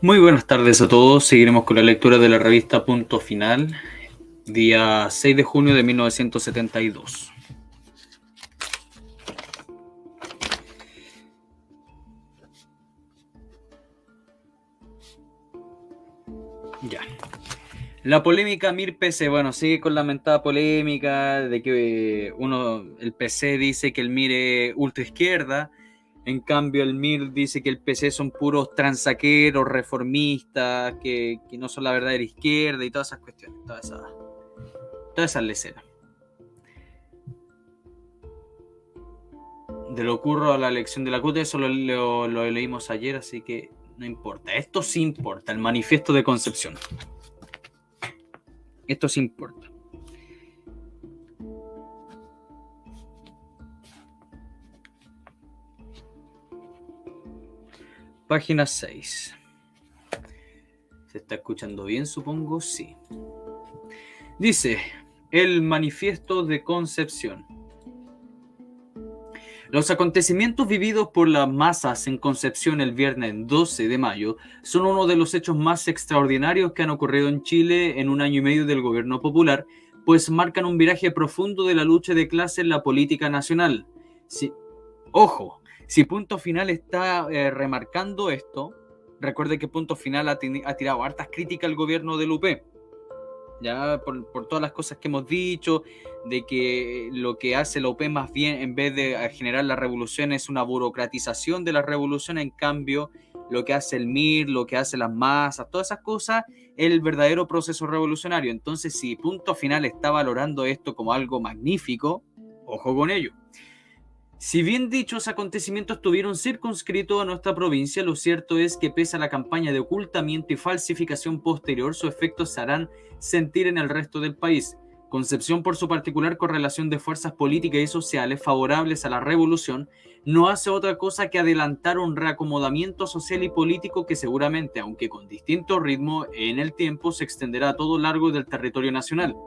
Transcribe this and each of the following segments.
Muy buenas tardes a todos. Seguiremos con la lectura de la revista Punto Final, día 6 de junio de 1972. Ya. La polémica MIR-PC, bueno, sigue con la mentada polémica de que el PC dice que el MIR es ultra izquierda, en cambio el MIR dice que el PC son puros transaqueros, reformistas, que no son la verdadera izquierda y todas esas cuestiones, todas esas leceras. De lo ocurro a la elección de la CUT, eso lo leímos ayer, así que no importa. Esto sí importa, el manifiesto de Concepción. Esto sí importa. Página 6. ¿Se está escuchando bien, supongo? Sí. Dice, el manifiesto de Concepción. Los acontecimientos vividos por las masas en Concepción el viernes 12 de mayo son uno de los hechos más extraordinarios que han ocurrido en Chile en un año y medio del gobierno popular, pues marcan un viraje profundo de la lucha de clase en la política nacional. Ojo, si Punto Final está remarcando esto, recuerde que Punto Final ha tirado hartas críticas al gobierno del UP. Ya por todas las cosas que hemos dicho, de que lo que hace la UP más bien, en vez de generar la revolución, es una burocratización de la revolución. En cambio, lo que hace el MIR, lo que hace las masas, todas esas cosas, es el verdadero proceso revolucionario. Entonces, si Punto Final está valorando esto como algo magnífico, ojo con ello. Si bien dichos acontecimientos estuvieron circunscritos a nuestra provincia, lo cierto es que pese a la campaña de ocultamiento y falsificación posterior, sus efectos se harán sentir en el resto del país. Concepción, por su particular correlación de fuerzas políticas y sociales favorables a la revolución, no hace otra cosa que adelantar un reacomodamiento social y político que seguramente, aunque con distinto ritmo en el tiempo, se extenderá a todo lo largo del territorio nacional.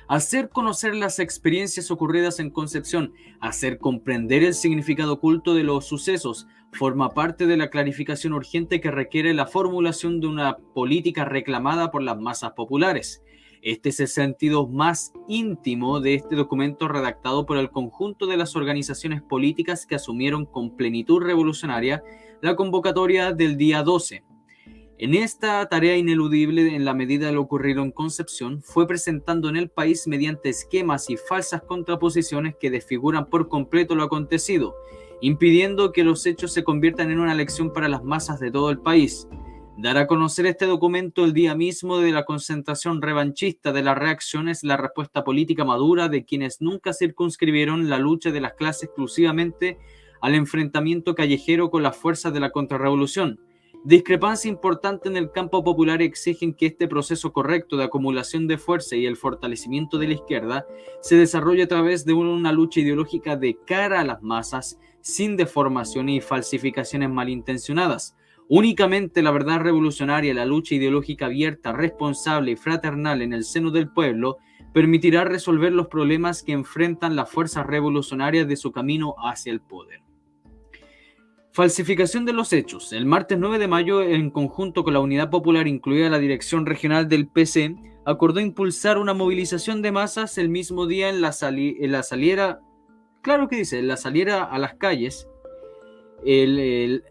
Hacer conocer las experiencias ocurridas en Concepción, hacer comprender el significado oculto de los sucesos, forma parte de la clarificación urgente que requiere la formulación de una política reclamada por las masas populares. Este es el sentido más íntimo de este documento redactado por el conjunto de las organizaciones políticas que asumieron con plenitud revolucionaria la convocatoria del día 12. En esta tarea ineludible, en la medida de lo ocurrido en Concepción, fue presentando en el país mediante esquemas y falsas contraposiciones que desfiguran por completo lo acontecido, impidiendo que los hechos se conviertan en una lección para las masas de todo el país. Dar a conocer este documento el día mismo de la concentración revanchista de la reacción es la respuesta política madura de quienes nunca circunscribieron la lucha de las clases exclusivamente al enfrentamiento callejero con las fuerzas de la contrarrevolución. Discrepancia importante en el campo popular exigen que este proceso correcto de acumulación de fuerza y el fortalecimiento de la izquierda se desarrolle a través de una lucha ideológica de cara a las masas, sin deformaciones y falsificaciones malintencionadas. Únicamente la verdad revolucionaria, la lucha ideológica abierta, responsable y fraternal en el seno del pueblo permitirá resolver los problemas que enfrentan las fuerzas revolucionarias de su camino hacia el poder. Falsificación de los hechos. El martes 9 de mayo, en conjunto con la Unidad Popular, incluida la Dirección Regional del PC, acordó impulsar una movilización de masas el mismo día en la saliera, claro que dice, en la saliera a las calles, el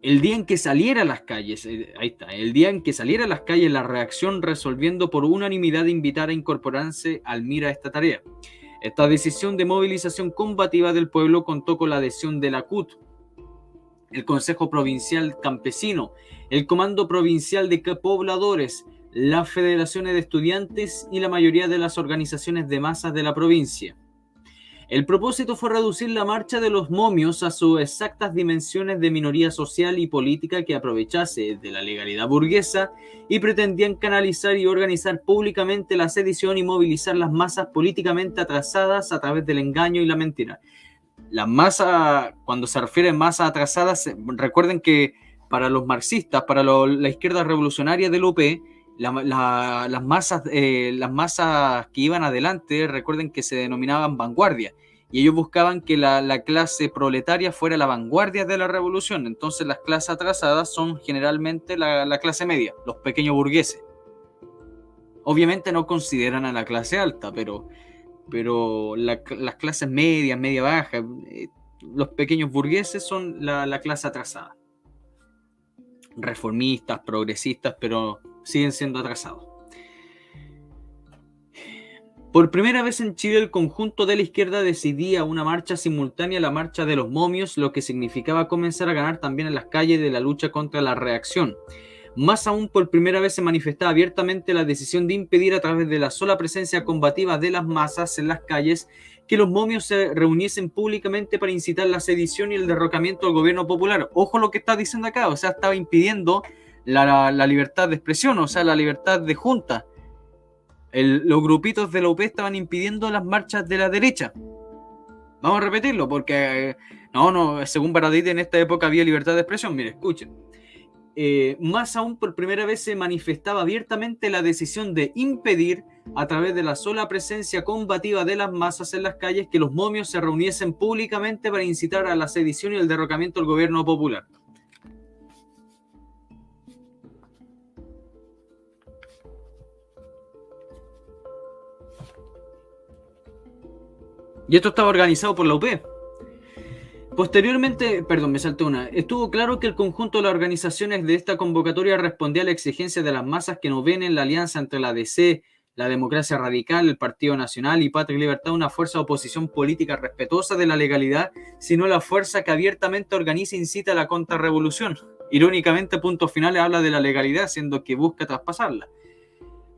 día en que saliera a las calles, ahí está, el día en que saliera a las calles la reacción resolviendo por unanimidad invitar a incorporarse al MIR a esta tarea. Esta decisión de movilización combativa del pueblo contó con la adhesión de la CUT, el Consejo Provincial Campesino, el Comando Provincial de Pobladores, las federaciones de estudiantes y la mayoría de las organizaciones de masas de la provincia. El propósito fue reducir la marcha de los momios a sus exactas dimensiones de minoría social y política que aprovechase de la legalidad burguesa y pretendían canalizar y organizar públicamente la sedición y movilizar las masas políticamente atrasadas a través del engaño y la mentira. Las masas, cuando se refiere a masas atrasadas, recuerden que para los marxistas, para la izquierda revolucionaria del UP, las masas que iban adelante, recuerden que se denominaban vanguardia, y ellos buscaban que la clase proletaria fuera la vanguardia de la revolución. Entonces las clases atrasadas son generalmente la clase media, los pequeños burgueses. Obviamente no consideran a la clase alta, pero las clases medias, media baja, los pequeños burgueses son la clase atrasada. Reformistas, progresistas, pero siguen siendo atrasados. Por primera vez en Chile, el conjunto de la izquierda decidía una marcha simultánea a la marcha de los momios, lo que significaba comenzar a ganar también en las calles de la lucha contra la reacción. Más aún, por primera vez se manifestaba abiertamente la decisión de impedir a través de la sola presencia combativa de las masas en las calles que los momios se reuniesen públicamente para incitar la sedición y el derrocamiento del gobierno popular. Ojo lo que está diciendo acá, o sea, estaba impidiendo la libertad de expresión, o sea, la libertad de junta. Los grupitos de la UP estaban impidiendo las marchas de la derecha. Vamos a repetirlo, porque según Baradit en esta época había libertad de expresión. Mire, escuchen. Más aún, por primera vez se manifestaba abiertamente la decisión de impedir, a través de la sola presencia combativa de las masas en las calles, que los momios se reuniesen públicamente para incitar a la sedición y el derrocamiento del gobierno popular. Y esto estaba organizado por la UP. Posteriormente, me salté una, estuvo claro que el conjunto de las organizaciones de esta convocatoria respondía a la exigencia de las masas que no ven en la alianza entre la DC, la Democracia Radical, el Partido Nacional y Patria y Libertad una fuerza de oposición política respetuosa de la legalidad, sino la fuerza que abiertamente organiza e incita a la contrarrevolución. Irónicamente, Puntos Finales habla de la legalidad, siendo que busca traspasarla.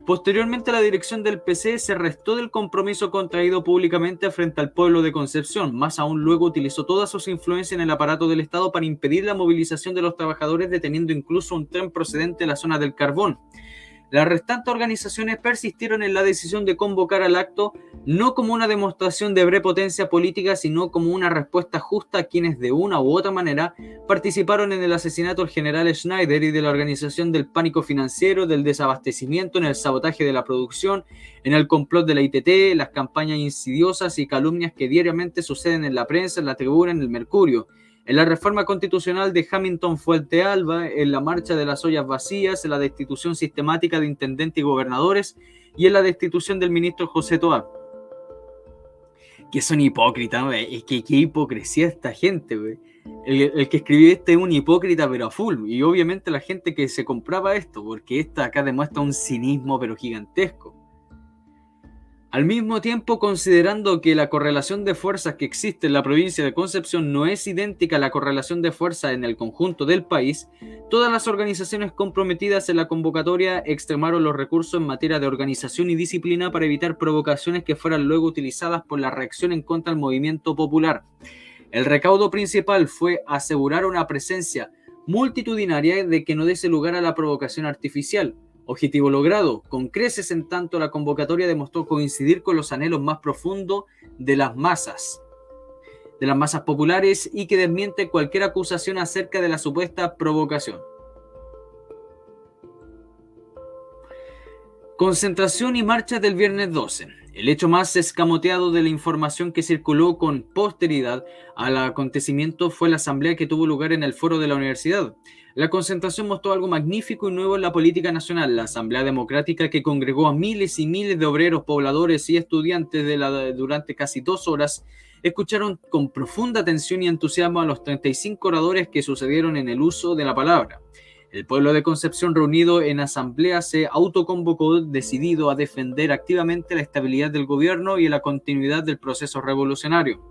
Posteriormente, la dirección del PC se restó del compromiso contraído públicamente frente al pueblo de Concepción. Más aún, luego utilizó todas sus influencias en el aparato del Estado para impedir la movilización de los trabajadores, deteniendo incluso un tren procedente de la zona del carbón. Las restantes organizaciones persistieron en la decisión de convocar al acto no como una demostración de prepotencia política, sino como una respuesta justa a quienes de una u otra manera participaron en el asesinato del general Schneider y de la organización del pánico financiero, del desabastecimiento, en el sabotaje de la producción, en el complot de la ITT, las campañas insidiosas y calumnias que diariamente suceden en la prensa, en la Tribuna, en el Mercurio, en la reforma constitucional de Hamilton Fuentealba, en la marcha de las ollas vacías, en la destitución sistemática de intendentes y gobernadores y en la destitución del ministro José Toá. Que son hipócritas, wey. Es que qué hipocresía esta gente, wey. El que escribió es un hipócrita pero a full, y obviamente la gente que se compraba esto, porque esta acá demuestra un cinismo pero gigantesco. Al mismo tiempo, considerando que la correlación de fuerzas que existe en la provincia de Concepción no es idéntica a la correlación de fuerzas en el conjunto del país, todas las organizaciones comprometidas en la convocatoria extremaron los recursos en materia de organización y disciplina para evitar provocaciones que fueran luego utilizadas por la reacción en contra del movimiento popular. El recaudo principal fue asegurar una presencia multitudinaria de que no diese lugar a la provocación artificial. Objetivo logrado, con creces en tanto la convocatoria demostró coincidir con los anhelos más profundos de las masas populares y que desmiente cualquier acusación acerca de la supuesta provocación. Concentración y marcha del viernes 12. El hecho más escamoteado de la información que circuló con posteridad al acontecimiento fue la asamblea que tuvo lugar en el foro de la universidad. La concentración mostró algo magnífico y nuevo en la política nacional. La Asamblea Democrática, que congregó a miles y miles de obreros, pobladores y estudiantes durante casi 2 horas, escucharon con profunda atención y entusiasmo a los 35 oradores que sucedieron en el uso de la palabra. El pueblo de Concepción, reunido en asamblea, se autoconvocó decidido a defender activamente la estabilidad del gobierno y la continuidad del proceso revolucionario.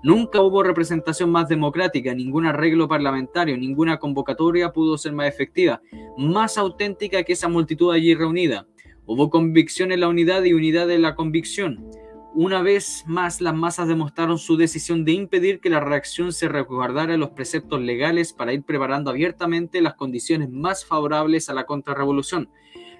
Nunca hubo representación más democrática, ningún arreglo parlamentario, ninguna convocatoria pudo ser más efectiva, más auténtica que esa multitud allí reunida. Hubo convicción en la unidad y unidad en la convicción. Una vez más, las masas demostraron su decisión de impedir que la reacción se resguardara los preceptos legales para ir preparando abiertamente las condiciones más favorables a la contrarrevolución.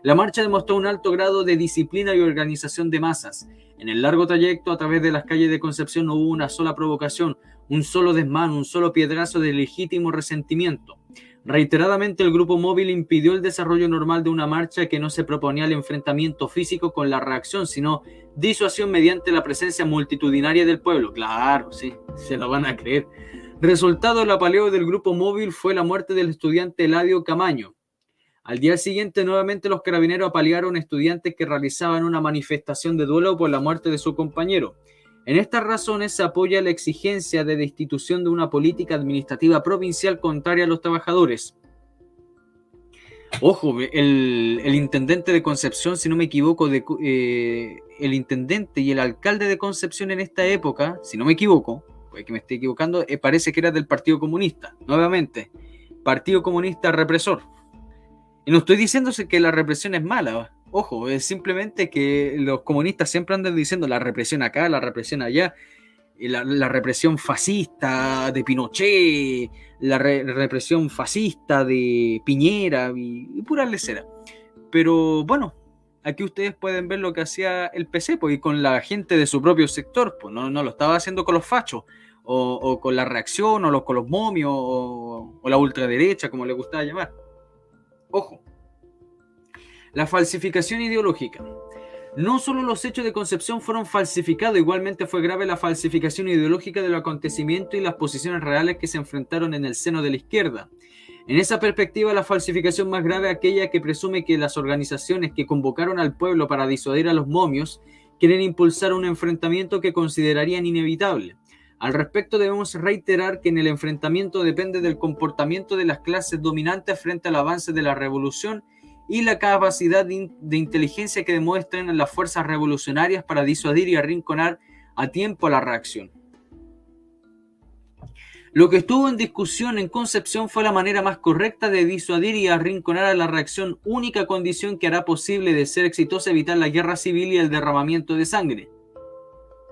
La marcha demostró un alto grado de disciplina y organización de masas. En el largo trayecto a través de las calles de Concepción no hubo una sola provocación, un solo desmán, un solo piedrazo de legítimo resentimiento. Reiteradamente el grupo móvil impidió el desarrollo normal de una marcha que no se proponía el enfrentamiento físico con la reacción, sino disuasión mediante la presencia multitudinaria del pueblo. Claro, sí, se lo van a creer. Resultado del apaleo del grupo móvil fue la muerte del estudiante Eladio Camaño. Al día siguiente, nuevamente los carabineros apalearon a estudiantes que realizaban una manifestación de duelo por la muerte de su compañero. En estas razones se apoya la exigencia de destitución de una política administrativa provincial contraria a los trabajadores. Ojo, el intendente de Concepción, si no me equivoco, el intendente y el alcalde de Concepción en esta época, si no me equivoco, puede que me esté equivocando, parece que era del Partido Comunista, nuevamente, Partido Comunista represor. Y no estoy diciéndose que la represión es mala, ojo, es simplemente que los comunistas siempre andan diciendo la represión acá, la represión allá, la represión fascista de Pinochet, la represión fascista de Piñera y pura lecera. Pero bueno, aquí ustedes pueden ver lo que hacía el PC, pues, y con la gente de su propio sector, pues no lo estaba haciendo con los fachos, o con la reacción, o con los momios, o la ultraderecha, como le gustaba llamar. Ojo, la falsificación ideológica. No solo los hechos de Concepción fueron falsificados, igualmente fue grave la falsificación ideológica del acontecimiento y las posiciones reales que se enfrentaron en el seno de la izquierda. En esa perspectiva, la falsificación más grave es aquella que presume que las organizaciones que convocaron al pueblo para disuadir a los momios quieren impulsar un enfrentamiento que considerarían inevitable. Al respecto, debemos reiterar que en el enfrentamiento depende del comportamiento de las clases dominantes frente al avance de la revolución y la capacidad de inteligencia que demuestren las fuerzas revolucionarias para disuadir y arrinconar a tiempo la reacción. Lo que estuvo en discusión en Concepción fue la manera más correcta de disuadir y arrinconar a la reacción, única condición que hará posible de ser exitosa evitar la guerra civil y el derramamiento de sangre.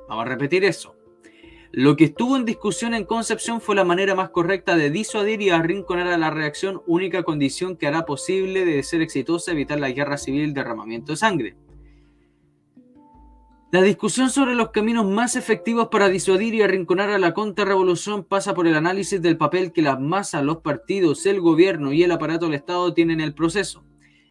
Vamos a repetir eso. Lo que estuvo en discusión en Concepción fue la manera más correcta de disuadir y arrinconar a la reacción, única condición que hará posible de ser exitosa evitar la guerra civil y el derramamiento de sangre. La discusión sobre los caminos más efectivos para disuadir y arrinconar a la contrarrevolución pasa por el análisis del papel que las masas, los partidos, el gobierno y el aparato del Estado tienen en el proceso.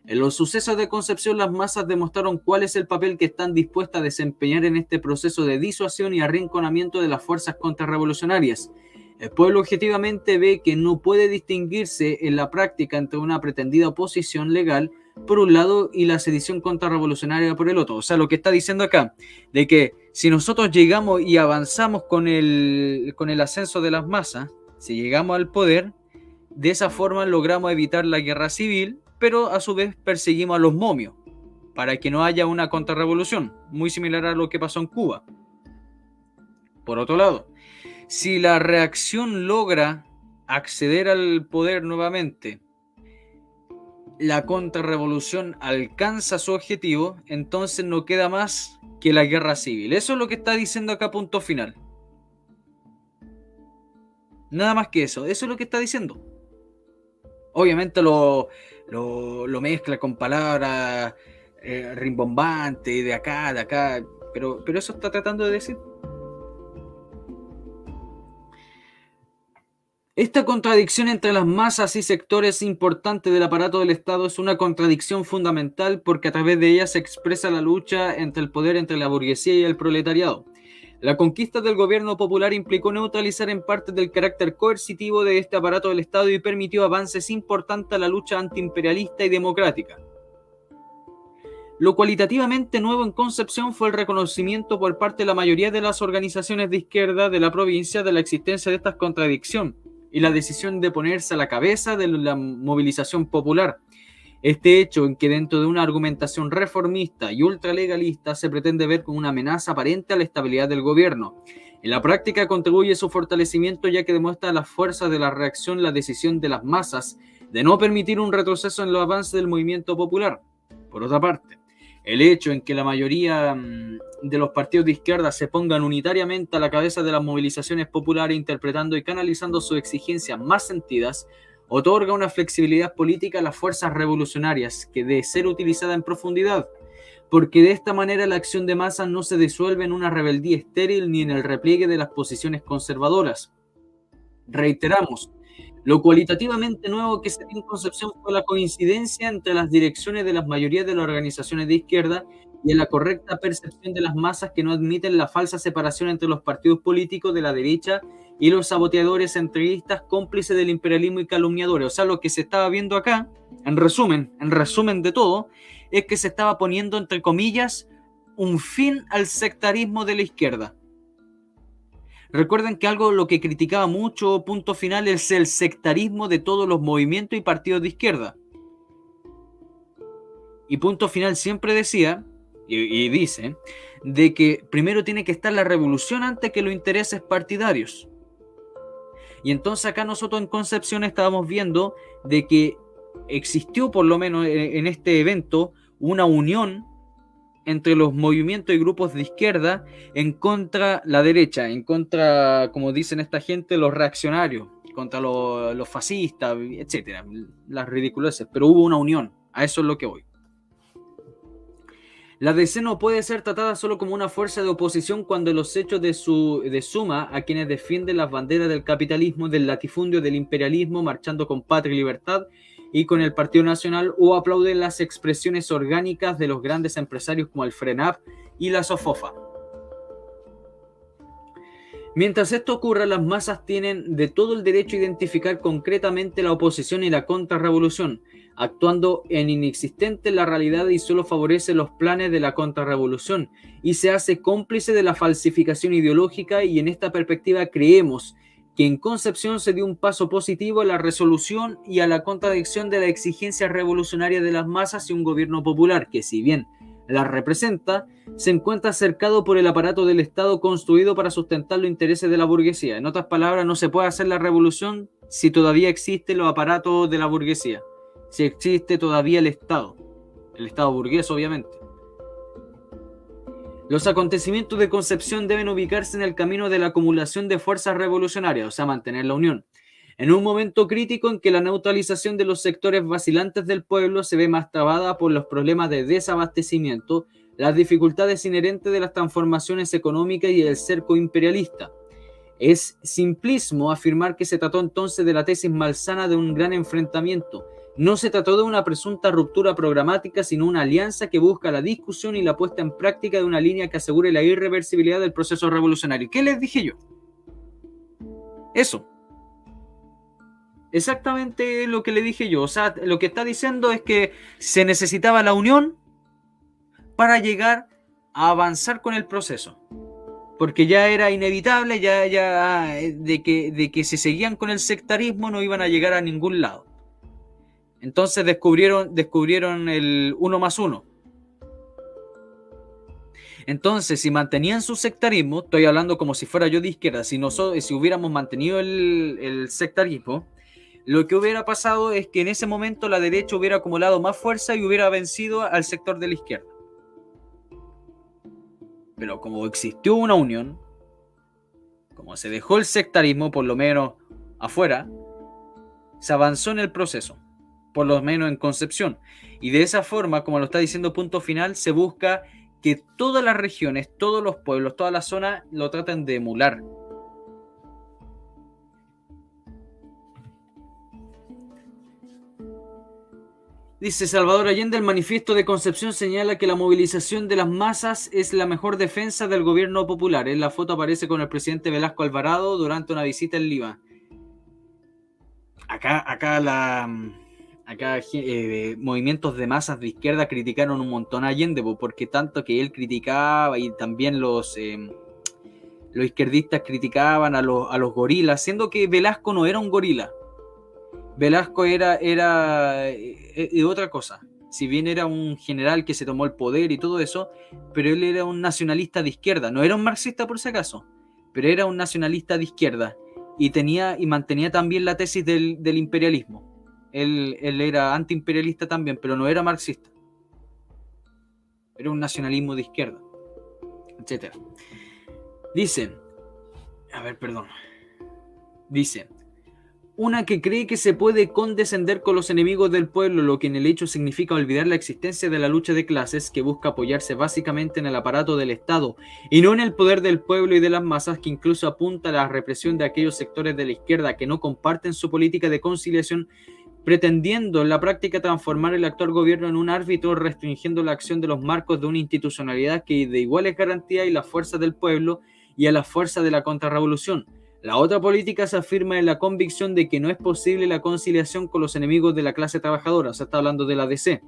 En los sucesos de Concepción, las masas demostraron cuál es el papel que están dispuestas a desempeñar en este proceso de disuasión y arrinconamiento de las fuerzas contrarrevolucionarias. El pueblo objetivamente ve que no puede distinguirse en la práctica entre una pretendida oposición legal por un lado y la sedición contrarrevolucionaria por el otro. O sea, lo que está diciendo acá, de que si nosotros llegamos y avanzamos con el ascenso de las masas, si llegamos al poder, de esa forma logramos evitar la guerra civil, pero a su vez perseguimos a los momios para que no haya una contrarrevolución, muy similar a lo que pasó en Cuba. Por otro lado, si la reacción logra acceder al poder nuevamente, la contrarrevolución alcanza su objetivo, entonces no queda más que la guerra civil. Eso es lo que está diciendo acá, punto final. Nada más que eso es lo que está diciendo. Obviamente lo mezcla con palabras rimbombantes de acá, pero eso está tratando de decir. Esta contradicción entre las masas y sectores importantes del aparato del Estado es una contradicción fundamental porque a través de ella se expresa la lucha entre el poder entre la burguesía y el proletariado. La conquista del gobierno popular implicó neutralizar en parte del carácter coercitivo de este aparato del Estado y permitió avances importantes a la lucha antiimperialista y democrática. Lo cualitativamente nuevo en Concepción fue el reconocimiento por parte de la mayoría de las organizaciones de izquierda de la provincia de la existencia de esta contradicción y la decisión de ponerse a la cabeza de la movilización popular. Este hecho en que dentro de una argumentación reformista y ultralegalista se pretende ver como una amenaza aparente a la estabilidad del gobierno. En la práctica contribuye a su fortalecimiento ya que demuestra las fuerzas de la reacción la decisión de las masas de no permitir un retroceso en los avances del movimiento popular. Por otra parte, el hecho en que la mayoría de los partidos de izquierda se pongan unitariamente a la cabeza de las movilizaciones populares interpretando y canalizando sus exigencias más sentidas otorga una flexibilidad política a las fuerzas revolucionarias que debe ser utilizada en profundidad, porque de esta manera la acción de masas no se disuelve en una rebeldía estéril ni en el repliegue de las posiciones conservadoras. Reiteramos, Lo cualitativamente nuevo que se dio en Concepción fue la coincidencia entre las direcciones de las mayorías de las organizaciones de izquierda y en la correcta percepción de las masas que no admiten la falsa separación entre los partidos políticos de la derecha y los saboteadores entreguistas cómplices del imperialismo y calumniadores. O sea, lo que se estaba viendo acá, en resumen de todo, es que se estaba poniendo, entre comillas, un fin al sectarismo de la izquierda. Recuerden que algo lo que criticaba mucho Punto Final es el sectarismo de todos los movimientos y partidos de izquierda. Y Punto Final siempre decía, y dice, de que primero tiene que estar la revolución antes que los intereses partidarios. Y entonces acá nosotros en Concepción estábamos viendo de que existió, por lo menos en este evento, una unión entre los movimientos y grupos de izquierda en contra la derecha, en contra, como dicen esta gente, los reaccionarios, contra los fascistas, etcétera, las ridiculeces, pero hubo una unión, a eso es lo que voy. La DC no puede ser tratada solo como una fuerza de oposición cuando los hechos de suma a quienes defienden las banderas del capitalismo, del latifundio, del imperialismo, marchando con Patria y Libertad y con el Partido Nacional, o aplauden las expresiones orgánicas de los grandes empresarios como el FRENAP y la SOFOFA. Mientras esto ocurra, las masas tienen de todo el derecho a identificar concretamente la oposición y la contrarrevolución, actuando en inexistente la realidad y solo favorece los planes de la contrarrevolución y se hace cómplice de la falsificación ideológica, y en esta perspectiva creemos que en Concepción se dio un paso positivo a la resolución y a la contradicción de la exigencia revolucionaria de las masas y un gobierno popular que, si bien la representa, se encuentra cercado por el aparato del Estado construido para sustentar los intereses de la burguesía. En otras palabras, no se puede hacer la revolución si todavía existen los aparatos de la burguesía, si existe todavía el Estado burgués, obviamente. Los acontecimientos de Concepción deben ubicarse en el camino de la acumulación de fuerzas revolucionarias, o sea, mantener la unión. En un momento crítico en que la neutralización de los sectores vacilantes del pueblo se ve más trabada por los problemas de desabastecimiento, las dificultades inherentes de las transformaciones económicas y el cerco imperialista. Es simplismo afirmar que se trató entonces de la tesis malsana de un gran enfrentamiento. No se trató de una presunta ruptura programática, sino una alianza que busca la discusión y la puesta en práctica de una línea que asegure la irreversibilidad del proceso revolucionario. ¿Qué les dije yo? Eso. Exactamente lo que le dije yo. O sea, lo que está diciendo es que se necesitaba la unión para llegar a avanzar con el proceso. Porque ya era inevitable, ya de que si seguían con el sectarismo no iban a llegar a ningún lado. Entonces descubrieron el 1 más 1. Entonces, si mantenían su sectarismo, estoy hablando como si fuera yo de izquierda, si hubiéramos mantenido el sectarismo, lo que hubiera pasado es que en ese momento la derecha hubiera acumulado más fuerza y hubiera vencido al sector de la izquierda. Pero como existió una unión, como se dejó el sectarismo, por lo menos afuera, se avanzó en el proceso, por lo menos en Concepción. Y de esa forma, como lo está diciendo Punto Final, se busca que todas las regiones, todos los pueblos, todas las zonas lo traten de emular. Dice Salvador Allende, el manifiesto de Concepción señala que la movilización de las masas es la mejor defensa del gobierno popular. En la foto aparece con el presidente Velasco Alvarado durante una visita en Lima. Acá movimientos de masas de izquierda criticaron un montón a Allende, porque tanto que él criticaba y también los izquierdistas criticaban a los gorilas, siendo que Velasco no era un gorila. Velasco era otra cosa. Si bien era un general que se tomó el poder y todo eso, pero él era un nacionalista de izquierda. No era un marxista por si acaso, pero era un nacionalista de izquierda y mantenía también la tesis del imperialismo. Él era antiimperialista también, pero no era marxista. Era un nacionalismo de izquierda, etc. Dice, Una que cree que se puede condescender con los enemigos del pueblo, lo que en el hecho significa olvidar la existencia de la lucha de clases, que busca apoyarse básicamente en el aparato del Estado y no en el poder del pueblo y de las masas, que incluso apunta a la represión de aquellos sectores de la izquierda que no comparten su política de conciliación, pretendiendo en la práctica transformar el actual gobierno en un árbitro, restringiendo la acción de los marcos de una institucionalidad que de igual es garantía y la fuerza del pueblo y a la fuerza de la contrarrevolución. La otra política se afirma en la convicción de que no es posible la conciliación con los enemigos de la clase trabajadora, se está hablando de la DC.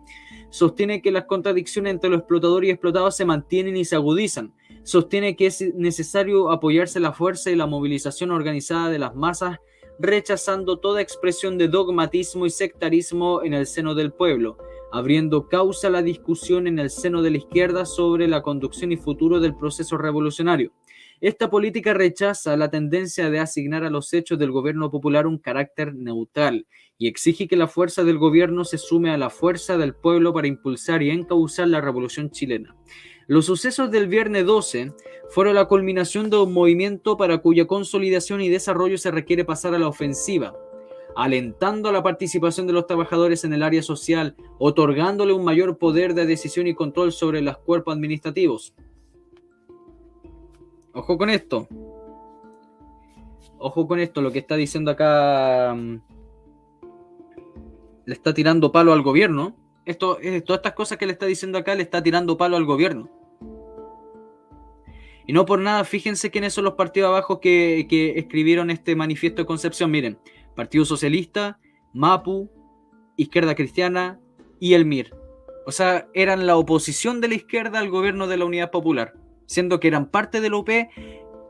Sostiene que las contradicciones entre los explotadores y explotados se mantienen y se agudizan. Sostiene que es necesario apoyarse en la fuerza y la movilización organizada de las masas, rechazando toda expresión de dogmatismo y sectarismo en el seno del pueblo, abriendo causa a la discusión en el seno de la izquierda sobre la conducción y futuro del proceso revolucionario. Esta política rechaza la tendencia de asignar a los hechos del gobierno popular un carácter neutral y exige que la fuerza del gobierno se sume a la fuerza del pueblo para impulsar y encauzar la revolución chilena. Los sucesos del viernes 12 fueron la culminación de un movimiento para cuya consolidación y desarrollo se requiere pasar a la ofensiva, alentando la participación de los trabajadores en el área social, otorgándole un mayor poder de decisión y control sobre los cuerpos administrativos. Ojo con esto. Ojo con esto, lo que está diciendo acá. Le está tirando palo al gobierno. Todas estas cosas que le está diciendo acá le está tirando palo al gobierno. Y no por nada, fíjense quiénes son los partidos abajo que escribieron este manifiesto de Concepción. Miren, Partido Socialista, MAPU, Izquierda Cristiana y el MIR. O sea, eran la oposición de la izquierda al gobierno de la Unidad Popular, siendo que eran parte de la UP.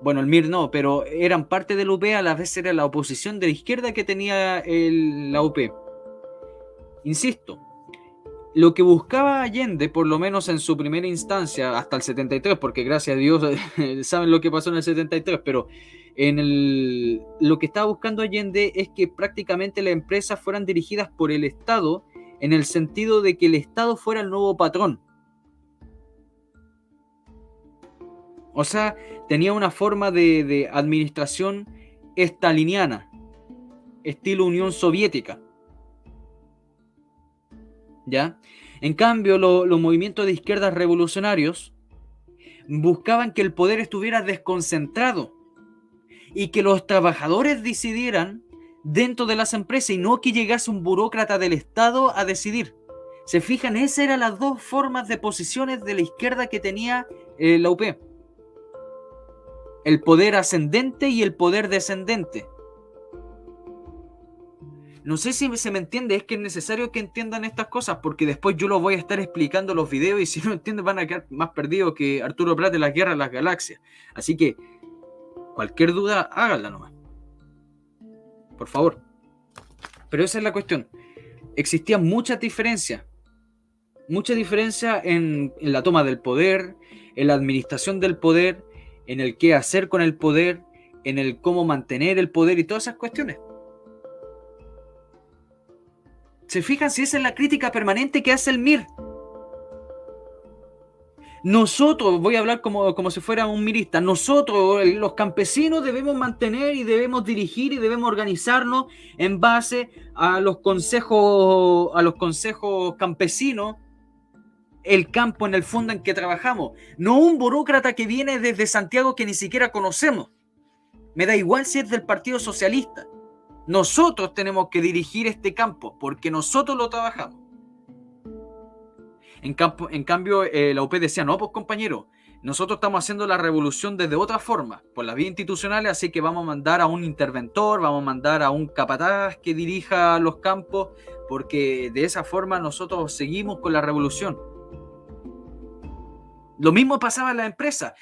Bueno, el MIR no, pero eran parte de la UP, a la vez era la oposición de la izquierda que tenía la UP. Insisto, lo que buscaba Allende, por lo menos en su primera instancia, hasta el 73, porque gracias a Dios saben lo que pasó en el 73, pero lo que estaba buscando Allende es que prácticamente las empresas fueran dirigidas por el Estado, en el sentido de que el Estado fuera el nuevo patrón. O sea, tenía una forma de administración staliniana, estilo Unión Soviética. ¿Ya? En cambio, los movimientos de izquierdas revolucionarios buscaban que el poder estuviera desconcentrado y que los trabajadores decidieran dentro de las empresas y no que llegase un burócrata del Estado a decidir. ¿Se fijan? Esas eran las dos formas de posiciones de la izquierda que tenía la UP. El poder ascendente y el poder descendente. No sé si se me entiende, es que es necesario que entiendan estas cosas, porque después yo los voy a estar explicando en los videos y si no entienden van a quedar más perdidos que Arturo Prat de las Guerras de las Galaxias. Así que cualquier duda, háganla nomás. Por favor. Pero esa es la cuestión. Existía mucha diferencia en la toma del poder, en la administración del poder, en el qué hacer con el poder, en el cómo mantener el poder y todas esas cuestiones. ¿Se fijan si esa es la crítica permanente que hace el MIR? Nosotros, voy a hablar como si fuera un mirista, nosotros, los campesinos, debemos mantener y debemos dirigir y debemos organizarnos en base a los consejos campesinos, el campo en el fondo en que trabajamos, no un burócrata que viene desde Santiago que ni siquiera conocemos. Me da igual si es del Partido Socialista. Nosotros tenemos que dirigir este campo porque nosotros lo trabajamos. En cambio, la UP decía, no, pues compañero, nosotros estamos haciendo la revolución desde otra forma, por las vías institucionales, así que vamos a mandar a un interventor, vamos a mandar a un capataz que dirija los campos, porque de esa forma nosotros seguimos con la revolución. Lo mismo pasaba en la empresa.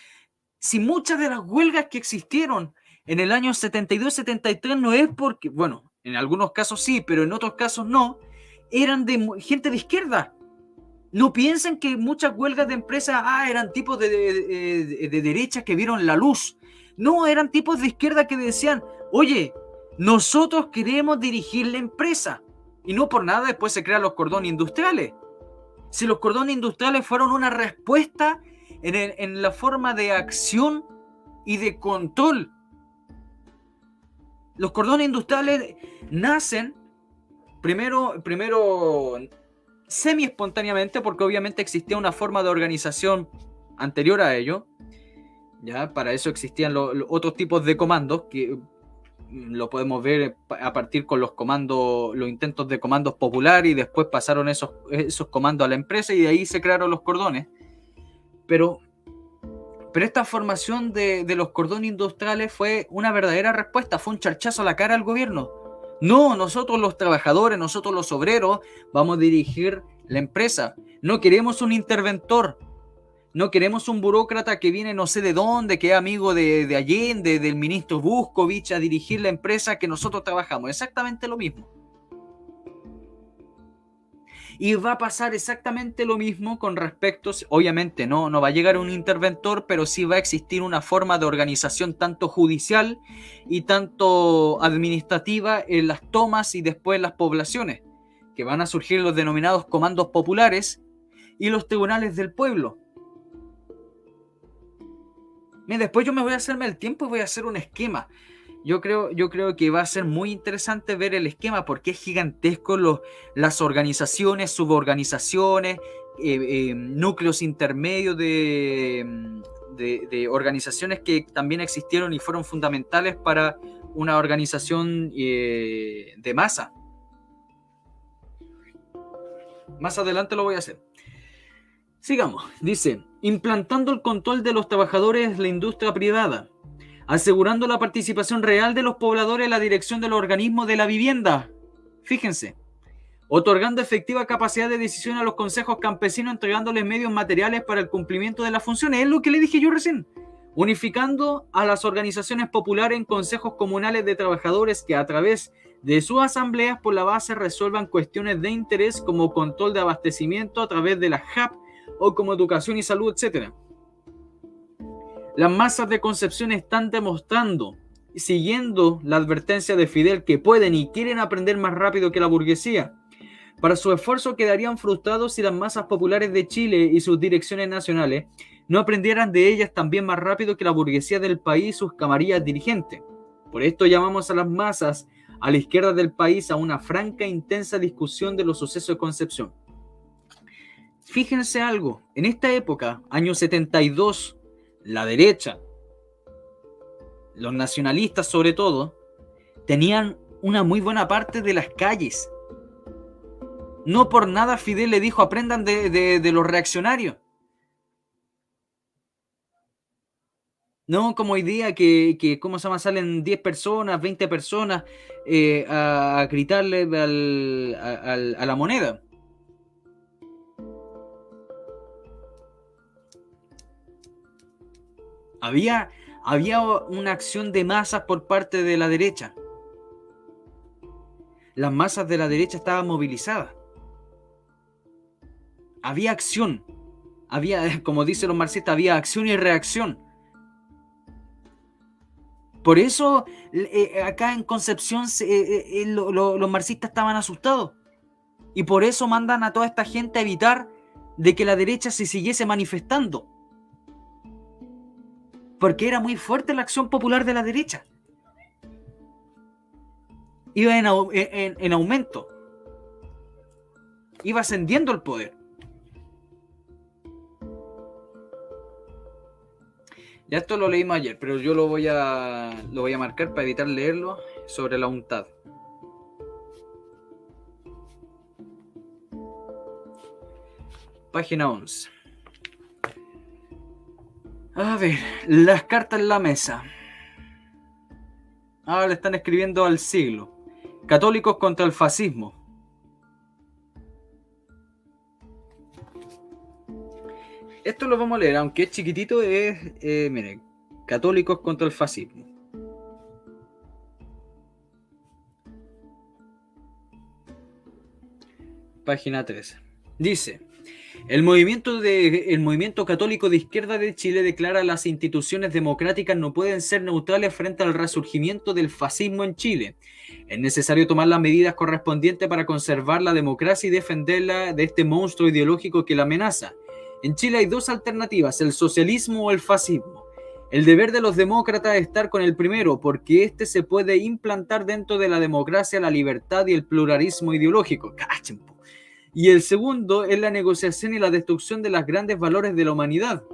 Si muchas de las huelgas que existieron en el año 72-73 no es porque, bueno, en algunos casos sí, pero en otros casos no, eran de gente de izquierda. No piensen que muchas huelgas de empresas eran tipos de derecha que vieron la luz. No, eran tipos de izquierda que decían, oye, nosotros queremos dirigir la empresa. Y no por nada después se crean los cordones industriales. Si los cordones industriales fueron una respuesta en la forma de acción y de control Los cordones industriales nacen primero semi espontáneamente, porque obviamente existía una forma de organización anterior a ello. Ya, para eso existían otros tipos de comandos que lo podemos ver a partir con los comandos, los intentos de comandos populares, y después pasaron esos comandos a la empresa y de ahí se crearon los cordones. Pero esta formación de los cordones industriales fue una verdadera respuesta, fue un charchazo a la cara al gobierno. No, nosotros los trabajadores, nosotros los obreros vamos a dirigir la empresa. No queremos un interventor. No queremos un burócrata que viene no sé de dónde, que es amigo de Allende, del ministro Buscovich, a dirigir la empresa que nosotros trabajamos. Exactamente lo mismo. Y va a pasar exactamente lo mismo con respecto, obviamente no va a llegar un interventor, pero sí va a existir una forma de organización tanto judicial y tanto administrativa en las tomas y después en las poblaciones, que van a surgir los denominados comandos populares y los tribunales del pueblo. Después yo me voy a hacerme el tiempo y voy a hacer un esquema. Yo creo que va a ser muy interesante ver el esquema porque es gigantesco las organizaciones, suborganizaciones, núcleos intermedios de organizaciones que también existieron y fueron fundamentales para una organización de masa. Más adelante lo voy a hacer. Sigamos. Dice, implantando el control de los trabajadores en la industria privada, asegurando la participación real de los pobladores en la dirección de los organismos de la vivienda. Fíjense. Otorgando efectiva capacidad de decisión a los consejos campesinos, entregándoles medios materiales para el cumplimiento de las funciones. Es lo que le dije yo recién. Unificando a las organizaciones populares en consejos comunales de trabajadores que a través de sus asambleas por la base resuelvan cuestiones de interés como control de abastecimiento a través de la JAP o como educación y salud, etc. Las masas de Concepción están demostrando, siguiendo la advertencia de Fidel, que pueden y quieren aprender más rápido que la burguesía. Para su esfuerzo quedarían frustrados si las masas populares de Chile y sus direcciones nacionales no aprendieran de ellas también más rápido que la burguesía del país y sus camarillas dirigentes. Por esto llamamos a las masas a la izquierda del país a una franca e intensa discusión de los sucesos de Concepción. Fíjense algo, en esta época, año 72, la derecha, los nacionalistas sobre todo, tenían una muy buena parte de las calles. No por nada Fidel le dijo, aprendan de los reaccionarios. No como hoy día que ¿cómo se llama? Salen 10 personas, 20 personas a gritarle a la moneda. Había una acción de masas por parte de la derecha. Las masas de la derecha estaban movilizadas. Había acción. Había, como dicen los marxistas, había acción y reacción. Por eso acá en Concepción los marxistas estaban asustados. Y por eso mandan a toda esta gente a evitar de que la derecha se siguiese manifestando. Porque era muy fuerte la acción popular de la derecha. Iba en aumento. Iba ascendiendo el poder. Ya esto lo leímos ayer, pero yo lo voy a marcar para evitar leerlo, sobre la UNTAD. Página 11. A ver, las cartas en la mesa. Le están escribiendo al siglo. Católicos contra el fascismo. Esto lo vamos a leer, aunque es chiquitito, miren, católicos contra el fascismo. Página 13. Dice, el movimiento católico de izquierda de Chile declara las instituciones democráticas no pueden ser neutrales frente al resurgimiento del fascismo en Chile. Es necesario tomar las medidas correspondientes para conservar la democracia y defenderla de este monstruo ideológico que la amenaza. En Chile hay dos alternativas, el socialismo o el fascismo. El deber de los demócratas es estar con el primero, porque este se puede implantar dentro de la democracia la libertad y el pluralismo ideológico. ¡Cachen! Y el segundo es la negociación y la destrucción de los grandes valores de la humanidad.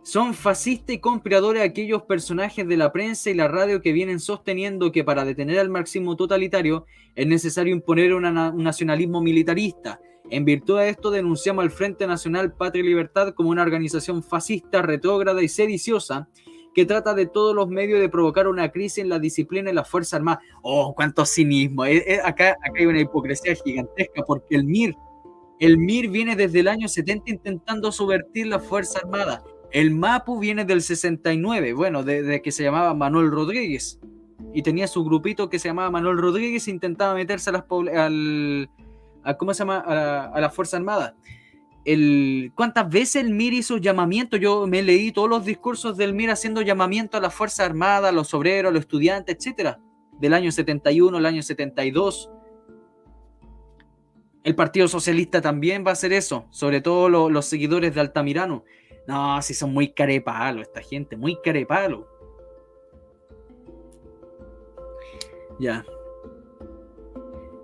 Son fascistas y conspiradores aquellos personajes de la prensa y la radio que vienen sosteniendo que para detener al marxismo totalitario es necesario imponer un nacionalismo militarista. En virtud de esto denunciamos al Frente Nacional Patria y Libertad como una organización fascista, retrógrada y sediciosa que trata de todos los medios de provocar una crisis en la disciplina y las Fuerzas Armadas. ¡Oh, cuánto cinismo! Acá hay una hipocresía gigantesca porque el MIR viene desde el año 70 intentando subvertir las Fuerzas Armadas. El MAPU viene del 69, bueno, de que se llamaba Manuel Rodríguez. Y tenía su grupito que se llamaba Manuel Rodríguez e intentaba meterse ¿cómo se llama? A la Fuerza Armada. ¿Cuántas veces el MIR hizo llamamiento? Yo me leí todos los discursos del MIR haciendo llamamiento a las Fuerzas Armadas, a los obreros, a los estudiantes, etcétera. Del año 71, el año 72. El Partido Socialista también va a hacer eso, sobre todo los seguidores de Altamirano. No, si son muy carepalo esta gente, muy carepalo. Ya.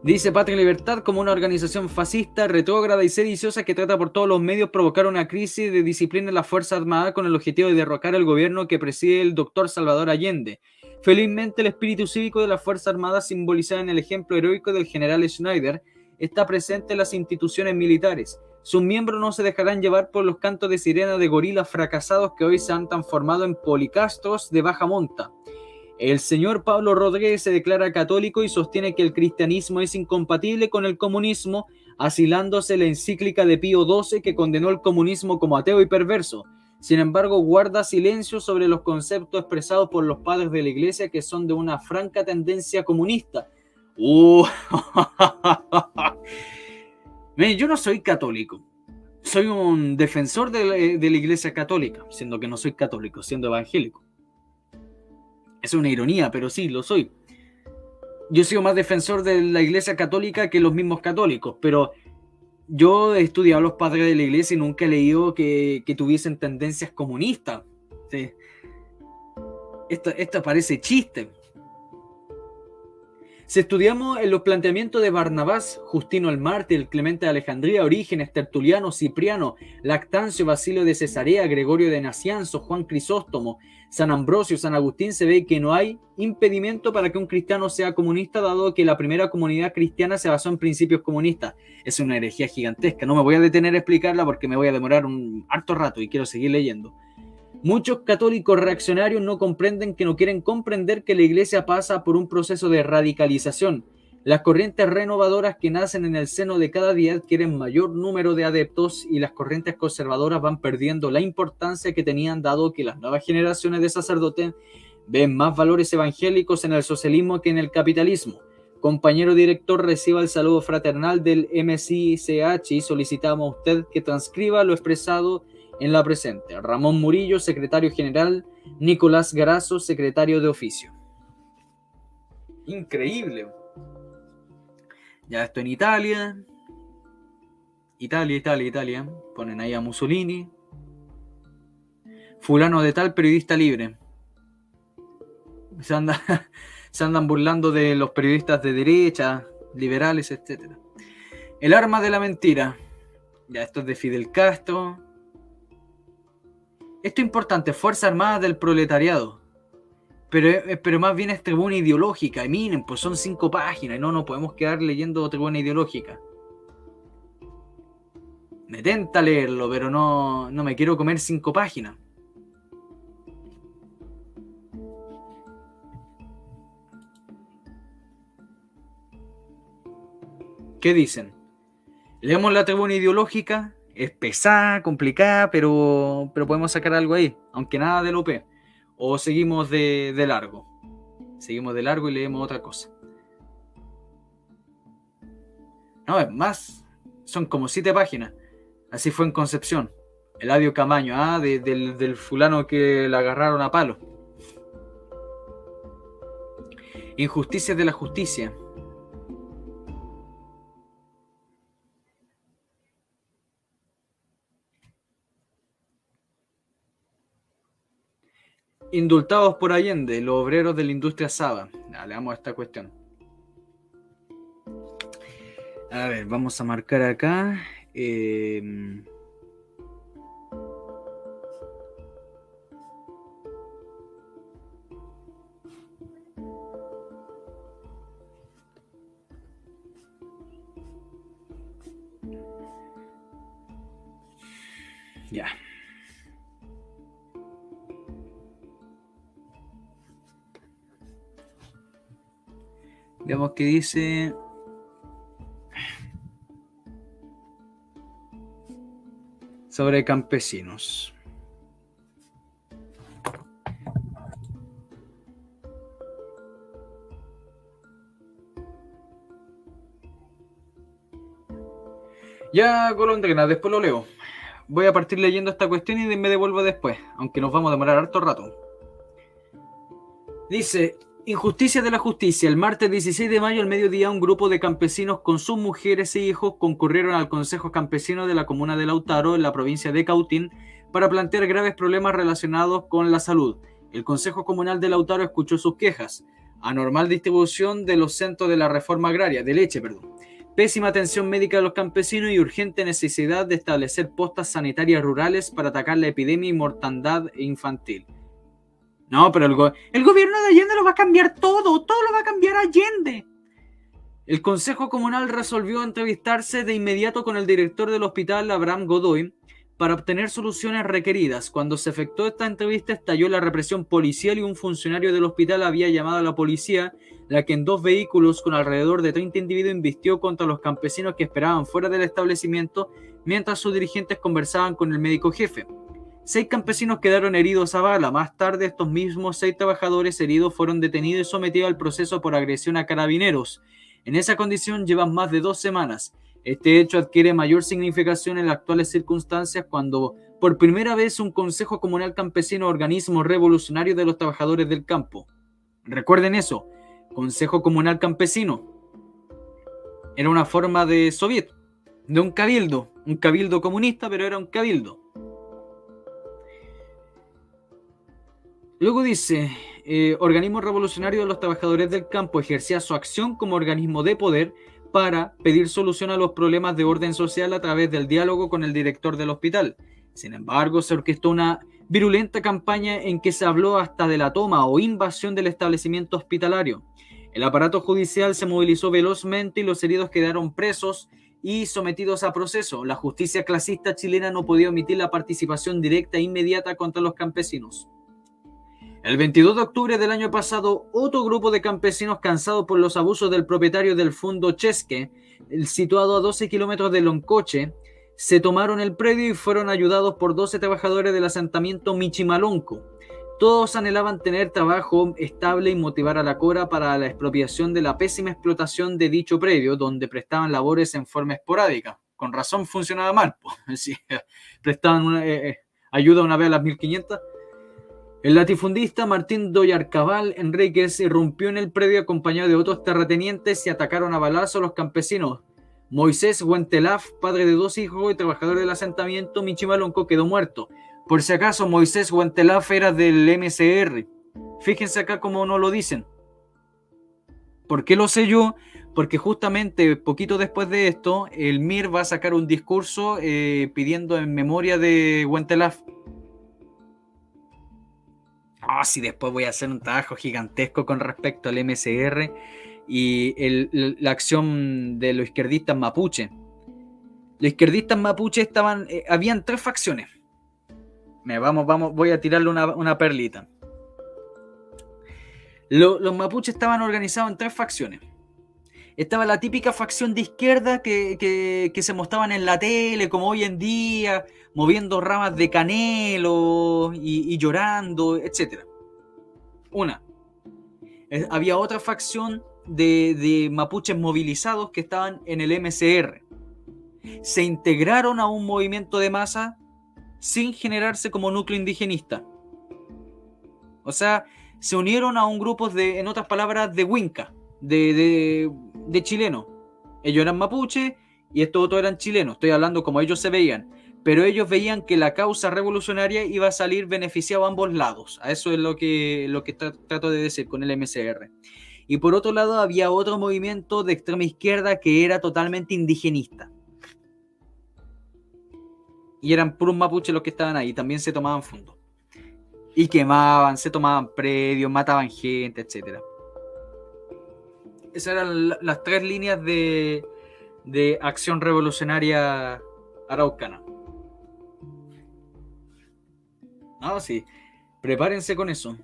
Dice Patria y Libertad como una organización fascista, retrógrada y sediciosa que trata por todos los medios provocar una crisis de disciplina en las Fuerzas Armadas con el objetivo de derrocar al gobierno que preside el doctor Salvador Allende. Felizmente el espíritu cívico de las Fuerzas Armadas, simbolizado en el ejemplo heroico del general Schneider, está presente en las instituciones militares. Sus miembros no se dejarán llevar por los cantos de sirena de gorilas fracasados que hoy se han transformado en policastros de baja monta. El señor Pablo Rodríguez se declara católico y sostiene que el cristianismo es incompatible con el comunismo, asilándose la encíclica de Pío XII que condenó el comunismo como ateo y perverso. Sin embargo, guarda silencio sobre los conceptos expresados por los padres de la Iglesia que son de una franca tendencia comunista. Yo no soy católico. Soy un defensor de la Iglesia católica, siendo que no soy católico, siendo evangélico. Es una ironía, pero sí, lo soy. Yo he sido más defensor de la Iglesia católica que los mismos católicos, pero yo he estudiado a los padres de la Iglesia y nunca he leído que tuviesen tendencias comunistas. Sí. Esto parece chiste. Si estudiamos en los planteamientos de Barnabás, Justino el Mártir, Clemente de Alejandría, Orígenes, Tertuliano, Cipriano, Lactancio, Basilio de Cesarea, Gregorio de Nacianzo, Juan Crisóstomo, San Ambrosio, San Agustín, se ve que no hay impedimento para que un cristiano sea comunista, dado que la primera comunidad cristiana se basó en principios comunistas. Es una herejía gigantesca. No me voy a detener a explicarla porque me voy a demorar un harto rato y quiero seguir leyendo. Muchos católicos reaccionarios no comprenden que no quieren comprender que la Iglesia pasa por un proceso de radicalización. Las corrientes renovadoras que nacen en el seno de cada día adquieren mayor número de adeptos y las corrientes conservadoras van perdiendo la importancia que tenían, dado que las nuevas generaciones de sacerdotes ven más valores evangélicos en el socialismo que en el capitalismo. Compañero director, reciba el saludo fraternal del MCCH y solicitamos a usted que transcriba lo expresado en la presente. Ramón Murillo, secretario general. Nicolás Garazo, secretario de oficio. Increíble. Ya esto en Italia. Italia. Ponen ahí a Mussolini. Fulano de tal, periodista libre. Se andan burlando de los periodistas de derecha, liberales, etc. El arma de la mentira. Ya esto es de Fidel Castro. Esto es importante, Fuerzas Armadas del Proletariado. Pero más bien es tribuna ideológica. Y miren, pues son 5 páginas. Y no podemos quedar leyendo tribuna ideológica. Me tenta leerlo, pero no me quiero comer 5 páginas. ¿Qué dicen? Leemos la tribuna ideológica. Es pesada, complicada, pero podemos sacar algo ahí. Aunque nada del OP. O seguimos de largo. Seguimos de largo y leemos otra cosa. No, es más. Son como 7 páginas. Así fue en Concepción. Eladio Camaño, del fulano que la agarraron a palo. Injusticias de la justicia. Indultados por Allende, los obreros de la industria Saba. Leamos esta cuestión. A ver, vamos a marcar acá. Ya. Veamos qué dice. Sobre campesinos. Ya, Golondrina, después lo leo. Voy a partir leyendo esta cuestión y me devuelvo después, aunque nos vamos a demorar harto rato. Dice: injusticia de la justicia. El martes 16 de mayo al mediodía, un grupo de campesinos con sus mujeres e hijos concurrieron al Consejo Campesino de la comuna de Lautaro, en la provincia de Cautín, para plantear graves problemas relacionados con la salud. El Consejo Comunal de Lautaro escuchó sus quejas. Anormal distribución de los centros de la reforma agraria, de leche, pésima atención médica de los campesinos y urgente necesidad de establecer postas sanitarias rurales para atacar la epidemia y mortandad infantil. No, pero el gobierno de Allende lo va a cambiar todo lo va a cambiar Allende. El Consejo Comunal resolvió entrevistarse de inmediato con el director del hospital, Abraham Godoy, para obtener soluciones requeridas. Cuando se efectuó esta entrevista, estalló la represión policial y un funcionario del hospital había llamado a la policía, la que en 2 vehículos con alrededor de 30 individuos embistió contra los campesinos que esperaban fuera del establecimiento mientras sus dirigentes conversaban con el médico jefe. 6 campesinos quedaron heridos a bala. Más tarde, estos mismos 6 trabajadores heridos fueron detenidos y sometidos al proceso por agresión a carabineros. En esa condición llevan más de 2 semanas. Este hecho adquiere mayor significación en las actuales circunstancias cuando, por primera vez, un Consejo Comunal Campesino, organismo revolucionario de los trabajadores del campo. Recuerden eso, Consejo Comunal Campesino. Era una forma de soviet, de un cabildo comunista, pero era un cabildo. Luego dice, organismo revolucionario de los trabajadores del campo ejercía su acción como organismo de poder para pedir solución a los problemas de orden social a través del diálogo con el director del hospital. Sin embargo, se orquestó una virulenta campaña en que se habló hasta de la toma o invasión del establecimiento hospitalario. El aparato judicial se movilizó velozmente y los heridos quedaron presos y sometidos a proceso. La justicia clasista chilena no podía omitir la participación directa e inmediata contra los campesinos. El 22 de octubre del año pasado, otro grupo de campesinos cansados por los abusos del propietario del Fundo Chesque, situado a 12 kilómetros de Loncoche, se tomaron el predio y fueron ayudados por 12 trabajadores del asentamiento Michimalonco. Todos anhelaban tener trabajo estable y motivar a la Cora para la expropiación de la pésima explotación de dicho predio, donde prestaban labores en forma esporádica. Con razón funcionaba mal, sí, prestaban ayuda una vez a las 1500. El latifundista Martín Doyarcabal Enríquez irrumpió en el predio acompañado de otros terratenientes y atacaron a balazos a los campesinos. Moisés Huentelaf, padre de 2 hijos y trabajador del asentamiento Michimalonco, quedó muerto. Por si acaso, Moisés Huentelaf era del MCR. Fíjense acá cómo no lo dicen. ¿Por qué lo sé yo? Porque justamente poquito después de esto, el MIR va a sacar un discurso pidiendo en memoria de Huentelaf. Sí, después voy a hacer un trabajo gigantesco con respecto al MCR y la acción de los izquierdistas mapuche. Los izquierdistas mapuche habían 3 facciones. Voy a tirarle una perlita. Los mapuches estaban organizados en 3 facciones. Estaba la típica facción de izquierda que se mostraban en la tele, como hoy en día, moviendo ramas de canelo y llorando, etc. Había otra facción de mapuches movilizados que estaban en el MCR. Se integraron a un movimiento de masa sin generarse como núcleo indigenista. O sea, se unieron a un grupo en otras palabras, de Winca, de chilenos. Ellos eran mapuche y estos otros eran chilenos. Estoy hablando como ellos se veían. pero ellos veían que la causa revolucionaria iba a salir beneficiado a ambos lados. A eso es lo que trato de decir con el MCR. Y por otro lado había otro movimiento de extrema izquierda que era totalmente indigenista. Y eran puros mapuches los que estaban ahí, también se tomaban fondos. Y quemaban, se tomaban predios, mataban gente, etc. Esas eran las tres líneas de acción revolucionaria araucana. No, sí, prepárense con eso.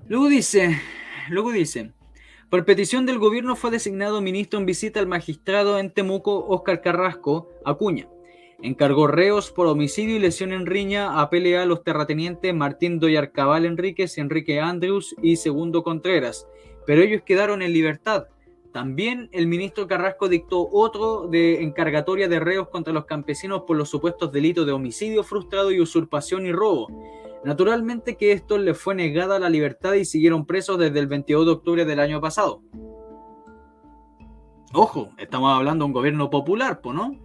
Luego dice, por petición del gobierno fue designado ministro en visita al magistrado en Temuco, Óscar Carrasco Acuña. Encargó reos por homicidio y lesión en riña a PLA los terratenientes Martín Doyarcabal Enríquez, Enrique Andrews y Segundo Contreras, pero ellos quedaron en libertad. También el ministro Carrasco dictó otro de encargatoria de reos contra los campesinos por los supuestos delitos de homicidio frustrado y usurpación y robo. Naturalmente que esto les fue negada la libertad y siguieron presos desde el 22 de octubre del año pasado. Ojo, estamos hablando de un gobierno popular, ¿no?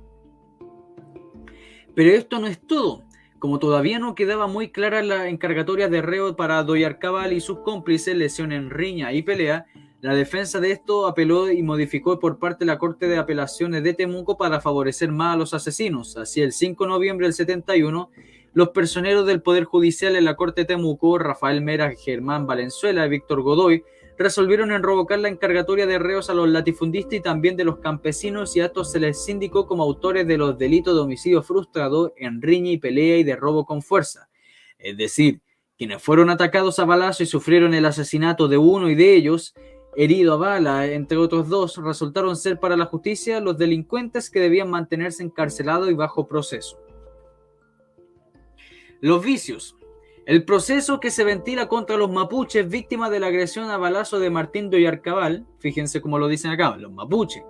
Pero esto no es todo. Como todavía no quedaba muy clara la encargatoria de reo para Doyarcabal y sus cómplices, lesión en riña y pelea, la defensa de esto apeló y modificó por parte de la Corte de Apelaciones de Temuco para favorecer más a los asesinos. Así, el 5 de noviembre del 71, los personeros del Poder Judicial en la Corte de Temuco, Rafael Mera, Germán Valenzuela y Víctor Godoy, resolvieron en revocar la encargatoria de reos a los latifundistas y también de los campesinos, y a estos se les indicó como autores de los delitos de homicidio frustrado, en riña y pelea y de robo con fuerza. Es decir, quienes fueron atacados a balazo y sufrieron el asesinato de uno y de ellos, herido a bala, entre otros dos, resultaron ser para la justicia los delincuentes que debían mantenerse encarcelados y bajo proceso. Los vicios. El proceso que se ventila contra los mapuches víctimas de la agresión a balazo de Martín Doyarcabal, fíjense cómo lo dicen acá, los mapuches.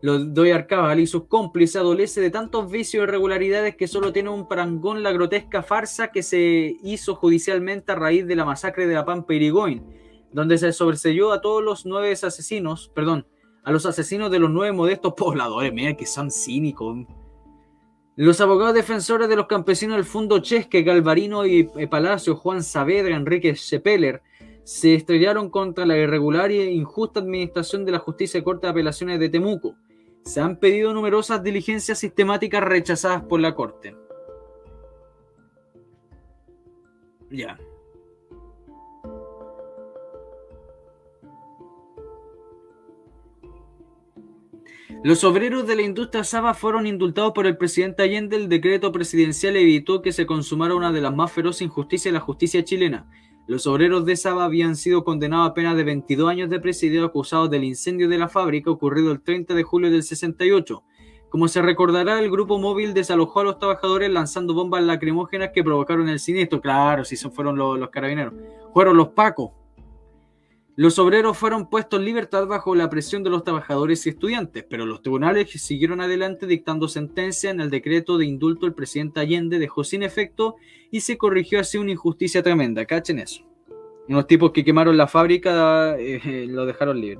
Los Doyarcabal y sus cómplices adolece de tantos vicios y irregularidades que solo tiene un parangón la grotesca farsa que se hizo judicialmente a raíz de la masacre de la Pampa Irigoyen, donde se sobreseyó a todos los a los asesinos de los 9 modestos pobladores. Mira que son cínicos. Los abogados defensores de los campesinos del Fundo Chesque, Galvarino y Palacio, Juan Saavedra, Enrique Schepeler, se estrellaron contra la irregular e injusta administración de la Justicia de Corte de Apelaciones de Temuco. Se han pedido numerosas diligencias sistemáticas rechazadas por la Corte. Ya. Los obreros de la industria Saba fueron indultados por el presidente Allende. El decreto presidencial evitó que se consumara una de las más feroces injusticias de la justicia chilena. Los obreros de Saba habían sido condenados a pena de 22 años de presidio acusados del incendio de la fábrica ocurrido el 30 de julio del 68. Como se recordará, el grupo móvil desalojó a los trabajadores lanzando bombas lacrimógenas que provocaron el siniestro. Claro, si fueron los carabineros. Fueron los pacos. Los obreros fueron puestos en libertad bajo la presión de los trabajadores y estudiantes, pero los tribunales siguieron adelante dictando sentencia. En el decreto de indulto el presidente Allende dejó sin efecto y se corrigió así una injusticia tremenda. Cachen eso. Unos tipos que quemaron la fábrica lo dejaron libre.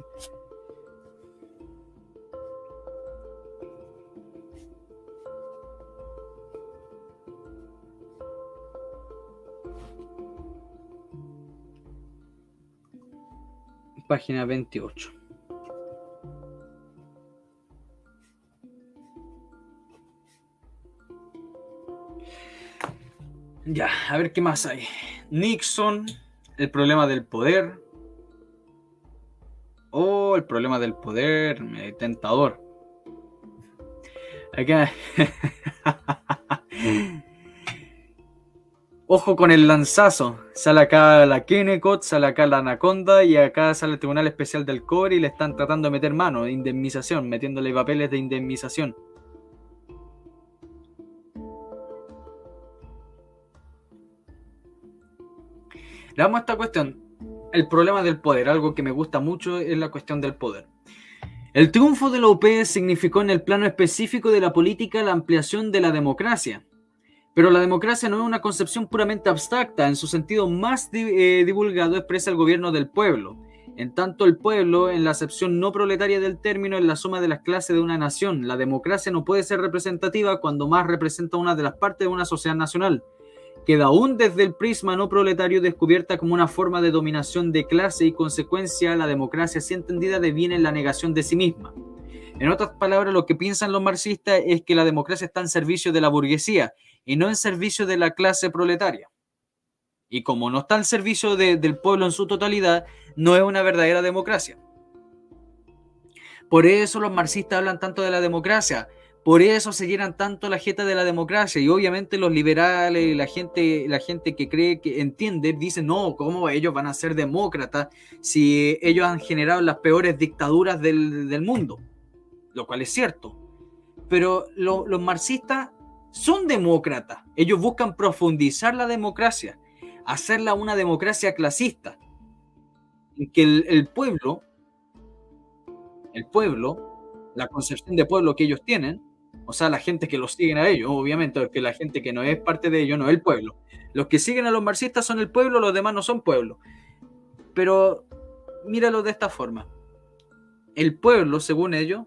Página 28. Ya, a ver qué más hay. Nixon, el problema del poder. Oh, el problema del poder, tentador. Acá. Ojo con el lanzazo. Sale acá la Kennecott, sale acá la Anaconda y acá sale el Tribunal Especial del Cobre y le están tratando de meter mano, de indemnización, metiéndole papeles de indemnización. Le damos a esta cuestión, el problema del poder. Algo que me gusta mucho es la cuestión del poder. El triunfo de la UP significó en el plano específico de la política la ampliación de la democracia. Pero la democracia no es una concepción puramente abstracta. En su sentido más divulgado expresa el gobierno del pueblo. En tanto, el pueblo, en la acepción no proletaria del término, es la suma de las clases de una nación. La democracia no puede ser representativa cuando más representa una de las partes de una sociedad nacional. Queda aún desde el prisma no proletario descubierta como una forma de dominación de clase y consecuencia la democracia así entendida deviene en la negación de sí misma. En otras palabras, lo que piensan los marxistas es que la democracia está en servicio de la burguesía y no en servicio de la clase proletaria. Y como no está al servicio del pueblo en su totalidad, no es una verdadera democracia. Por eso los marxistas hablan tanto de la democracia, por eso se llenan tanto la jeta de la democracia, y obviamente los liberales, la gente que cree, que entiende, dicen, no, ¿cómo ellos van a ser demócratas si ellos han generado las peores dictaduras del mundo? Lo cual es cierto. Pero los marxistas son demócratas. Ellos buscan profundizar la democracia, hacerla una democracia clasista, en que el pueblo, la concepción de pueblo que ellos tienen, o sea, la gente que los siguen a ellos, obviamente, porque la gente que no es parte de ellos no es el pueblo. Los que siguen a los marxistas son el pueblo, los demás no son pueblo. Pero míralo de esta forma. El pueblo, según ellos,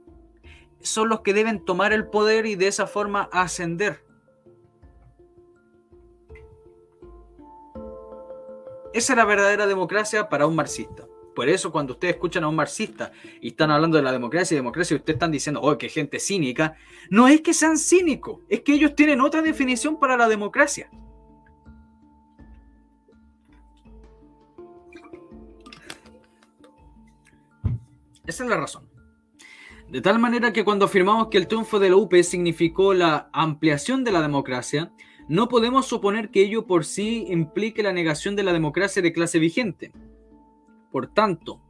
son los que deben tomar el poder y de esa forma ascender. Esa es la verdadera democracia para un marxista. Por eso cuando ustedes escuchan a un marxista y están hablando de la democracia y ustedes están diciendo, oh, qué gente cínica. No es que sean cínicos, es que ellos tienen otra definición para la democracia. Esa es la razón. De tal manera que cuando afirmamos que el triunfo de la UP significó la ampliación de la democracia, no podemos suponer que ello por sí implique la negación de la democracia de clase vigente. Por tanto,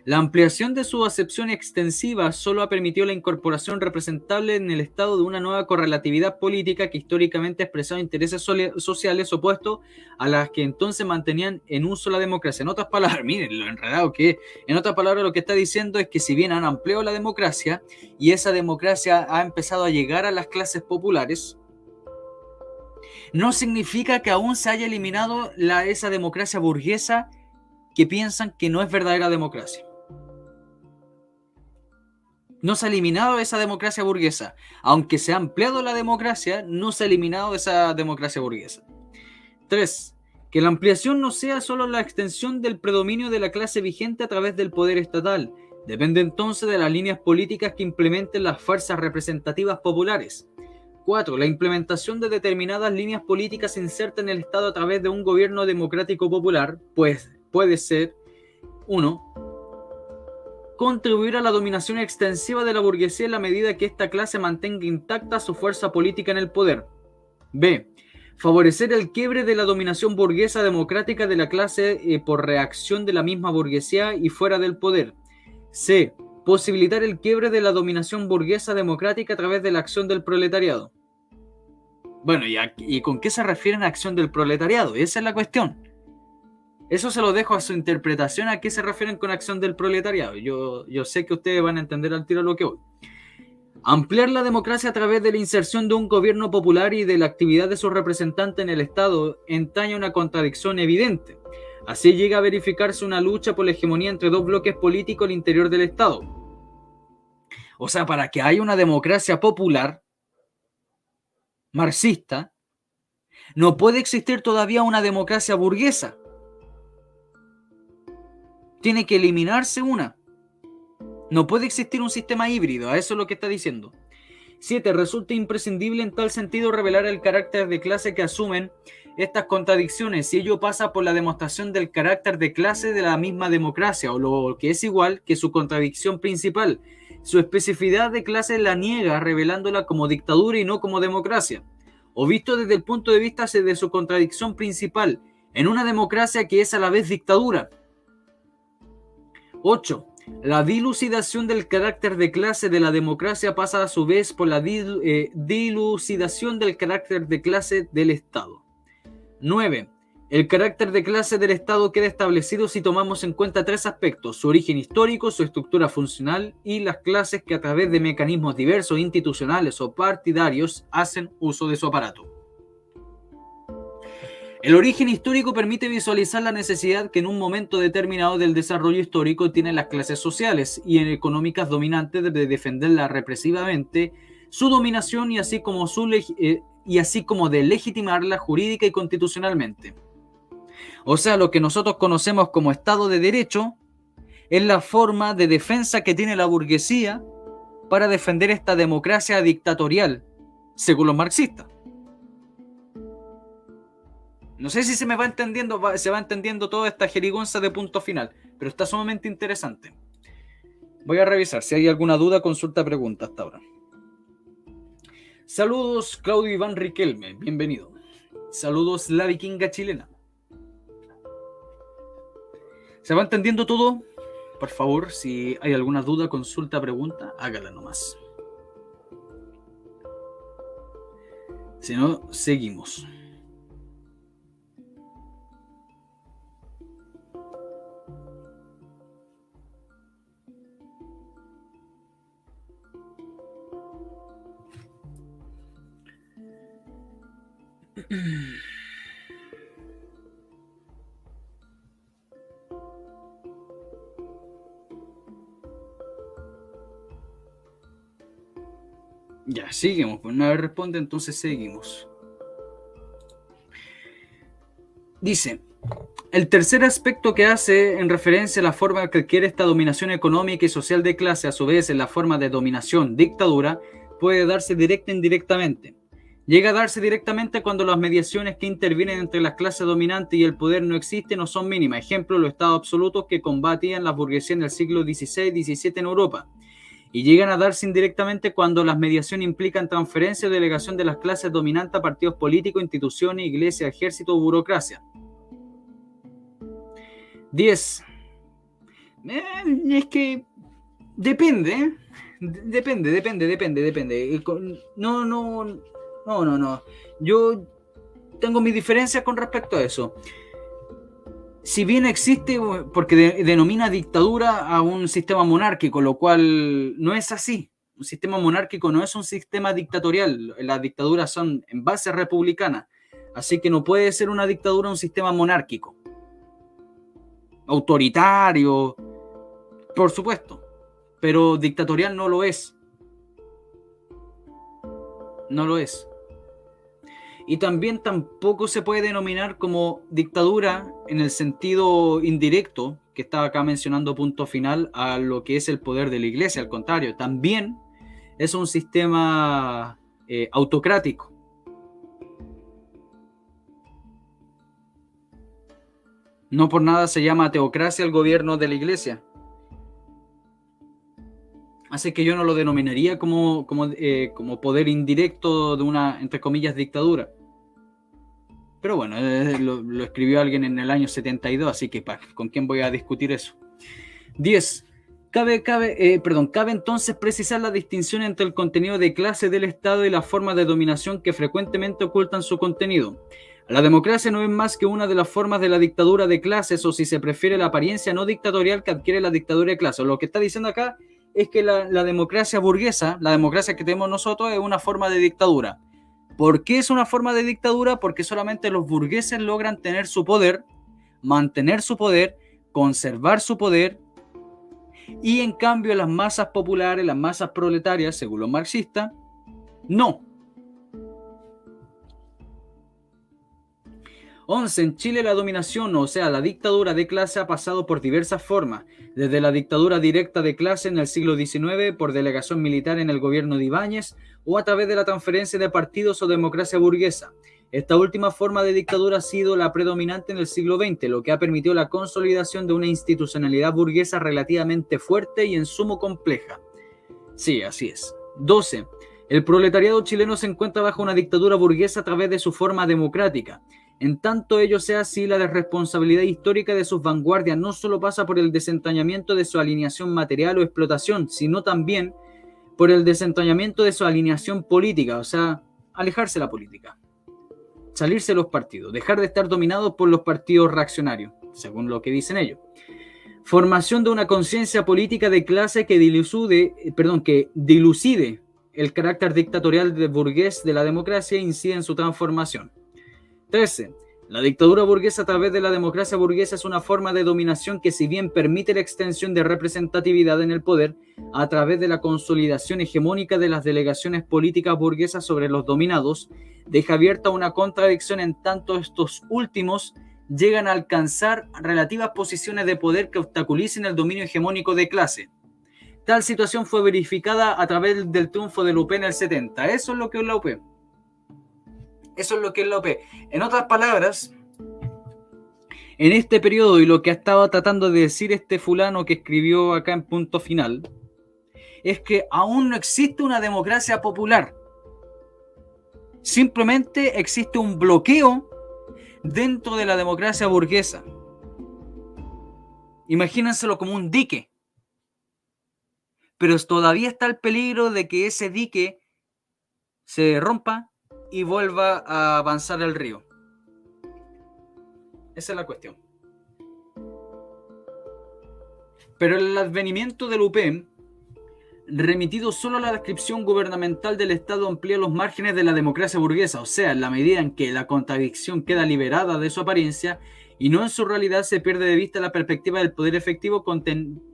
la ampliación de su acepción extensiva solo ha permitido la incorporación representable en el Estado de una nueva correlatividad política que históricamente ha expresado intereses sociales opuestos a las que entonces mantenían en uso la democracia. En otras palabras, miren lo enredado que es. En otras palabras, lo que está diciendo es que si bien han ampliado la democracia y esa democracia ha empezado a llegar a las clases populares, no significa que aún se haya eliminado esa democracia burguesa que piensan que no es verdadera democracia. No se ha eliminado esa democracia burguesa. Aunque se ha ampliado la democracia, no se ha eliminado esa democracia burguesa. 3. Que la ampliación no sea solo la extensión del predominio de la clase vigente a través del poder estatal. Depende entonces de las líneas políticas que implementen las fuerzas representativas populares. 4. La implementación de determinadas líneas políticas se inserta en el Estado a través de un gobierno democrático popular, pues puede ser 1. Contribuir a la dominación extensiva de la burguesía en la medida que esta clase mantenga intacta su fuerza política en el poder. B. Favorecer el quiebre de la dominación burguesa democrática de la clase por reacción de la misma burguesía y fuera del poder. C. Posibilitar el quiebre de la dominación burguesa democrática a través de la acción del proletariado. Bueno, ¿y con qué se refieren a acción del proletariado? Esa es la cuestión. Eso se lo dejo a su interpretación a qué se refieren con acción del proletariado. Yo sé que ustedes van a entender al tiro lo que voy. Ampliar la democracia a través de la inserción de un gobierno popular y de la actividad de sus representantes en el Estado entraña una contradicción evidente. Así llega a verificarse una lucha por la hegemonía entre dos bloques políticos al interior del Estado. O sea, para que haya una democracia popular marxista, no puede existir todavía una democracia burguesa. Tiene que eliminarse una. No puede existir un sistema híbrido, a eso es lo que está diciendo. 7. Resulta imprescindible en tal sentido revelar el carácter de clase que asumen estas contradicciones, y ello pasa por la demostración del carácter de clase de la misma democracia, o lo que es igual que su contradicción principal. Su especificidad de clase la niega, revelándola como dictadura y no como democracia. O visto desde el punto de vista de su contradicción principal, en una democracia que es a la vez dictadura. 8. La dilucidación del carácter de clase de la democracia pasa a su vez por la dilucidación del carácter de clase del Estado. 9. El carácter de clase del Estado queda establecido si tomamos en cuenta tres aspectos: su origen histórico, su estructura funcional y las clases que a través de mecanismos diversos, institucionales o partidarios, hacen uso de su aparato. El origen histórico permite visualizar la necesidad que en un momento determinado del desarrollo histórico tienen las clases sociales y económicas dominantes de defenderla represivamente su dominación y así como de legitimarla jurídica y constitucionalmente. O sea, lo que nosotros conocemos como Estado de Derecho es la forma de defensa que tiene la burguesía para defender esta democracia dictatorial, según los marxistas. No sé si se va entendiendo toda esta jerigonza de punto final, pero está sumamente interesante. Voy a revisar. Si hay alguna duda, consulta, pregunta hasta ahora. Saludos, Claudio Iván Riquelme. Bienvenido. Saludos, la vikinga chilena. ¿Se va entendiendo todo? Por favor, si hay alguna duda, consulta, pregunta, hágala nomás. Si no, seguimos. Ya, seguimos. Pues nadie responde, entonces seguimos. Dice, el tercer aspecto que hace en referencia a la forma que adquiere esta dominación económica y social de clase, a su vez en la forma de dominación, dictadura, puede darse directa e indirectamente. Llega a darse directamente cuando las mediaciones que intervienen entre las clases dominantes y el poder no existen o son mínimas. Ejemplo, los estados absolutos que combatían la burguesía en el siglo XVI y XVII en Europa. Y llegan a darse indirectamente cuando las mediaciones implican transferencia o delegación de las clases dominantes a partidos políticos, instituciones, iglesia, ejército o burocracia. 10. Es que depende, ¿eh? Depende. No. Yo tengo mis diferencias con respecto a eso. Si bien existe, porque denomina dictadura a un sistema monárquico, lo cual no es así. Un sistema monárquico no es un sistema dictatorial. Las dictaduras son en base republicana. Así que no puede ser una dictadura un sistema monárquico. Autoritario, por supuesto. Pero dictatorial no lo es. No lo es. Y también tampoco se puede denominar como dictadura en el sentido indirecto, que estaba acá mencionando punto final, a lo que es el poder de la iglesia. Al contrario, también es un sistema autocrático. No por nada se llama teocracia el gobierno de la iglesia. Así que yo no lo denominaría como poder indirecto de una, entre comillas, dictadura. Pero bueno, lo escribió alguien en el año 72, así que ¿con quién voy a discutir eso? 10. Cabe entonces precisar la distinción entre el contenido de clase del Estado y la forma de dominación que frecuentemente ocultan su contenido. La democracia no es más que una de las formas de la dictadura de clases, o si se prefiere la apariencia no dictatorial que adquiere la dictadura de clases. Lo que está diciendo acá es que la democracia burguesa, la democracia que tenemos nosotros, es una forma de dictadura. ¿Por qué es una forma de dictadura? Porque solamente los burgueses logran tener su poder, mantener su poder, conservar su poder, y en cambio las masas populares, las masas proletarias, según los marxistas, no. 11. En Chile la dominación, o sea, la dictadura de clase ha pasado por diversas formas, desde la dictadura directa de clase en el siglo XIX por delegación militar en el gobierno de Ibáñez o a través de la transferencia de partidos o democracia burguesa. Esta última forma de dictadura ha sido la predominante en el siglo XX, lo que ha permitido la consolidación de una institucionalidad burguesa relativamente fuerte y en sumo compleja. Sí, así es. 12. El proletariado chileno se encuentra bajo una dictadura burguesa a través de su forma democrática. En tanto ello sea así, la responsabilidad histórica de sus vanguardias no solo pasa por el desentrañamiento de su alineación material o explotación, sino también por el desentrañamiento de su alineación política, o sea, alejarse de la política, salirse de los partidos, dejar de estar dominados por los partidos reaccionarios, según lo que dicen ellos. Formación de una conciencia política de clase que dilucide el carácter dictatorial de burgués de la democracia e incide en su transformación. 13. La dictadura burguesa a través de la democracia burguesa es una forma de dominación que, si bien permite la extensión de representatividad en el poder a través de la consolidación hegemónica de las delegaciones políticas burguesas sobre los dominados, deja abierta una contradicción en tanto estos últimos llegan a alcanzar relativas posiciones de poder que obstaculicen el dominio hegemónico de clase. Tal situación fue verificada a través del triunfo de la UP en el 70. Eso es lo que es la UP. Eso es lo que es la UP. En otras palabras, en este periodo, y lo que ha estado tratando de decir este fulano que escribió acá en Punto Final, es que aún no existe una democracia popular. Simplemente existe un bloqueo dentro de la democracia burguesa. Imagínenselo como un dique. Pero todavía está el peligro de que ese dique se rompa y vuelva a avanzar el río. Esa es la cuestión. Pero el advenimiento del UPEM, remitido solo a la descripción gubernamental del Estado, amplía los márgenes de la democracia burguesa, o sea, en la medida en que la contradicción queda liberada de su apariencia y no en su realidad, se pierde de vista la perspectiva del poder efectivo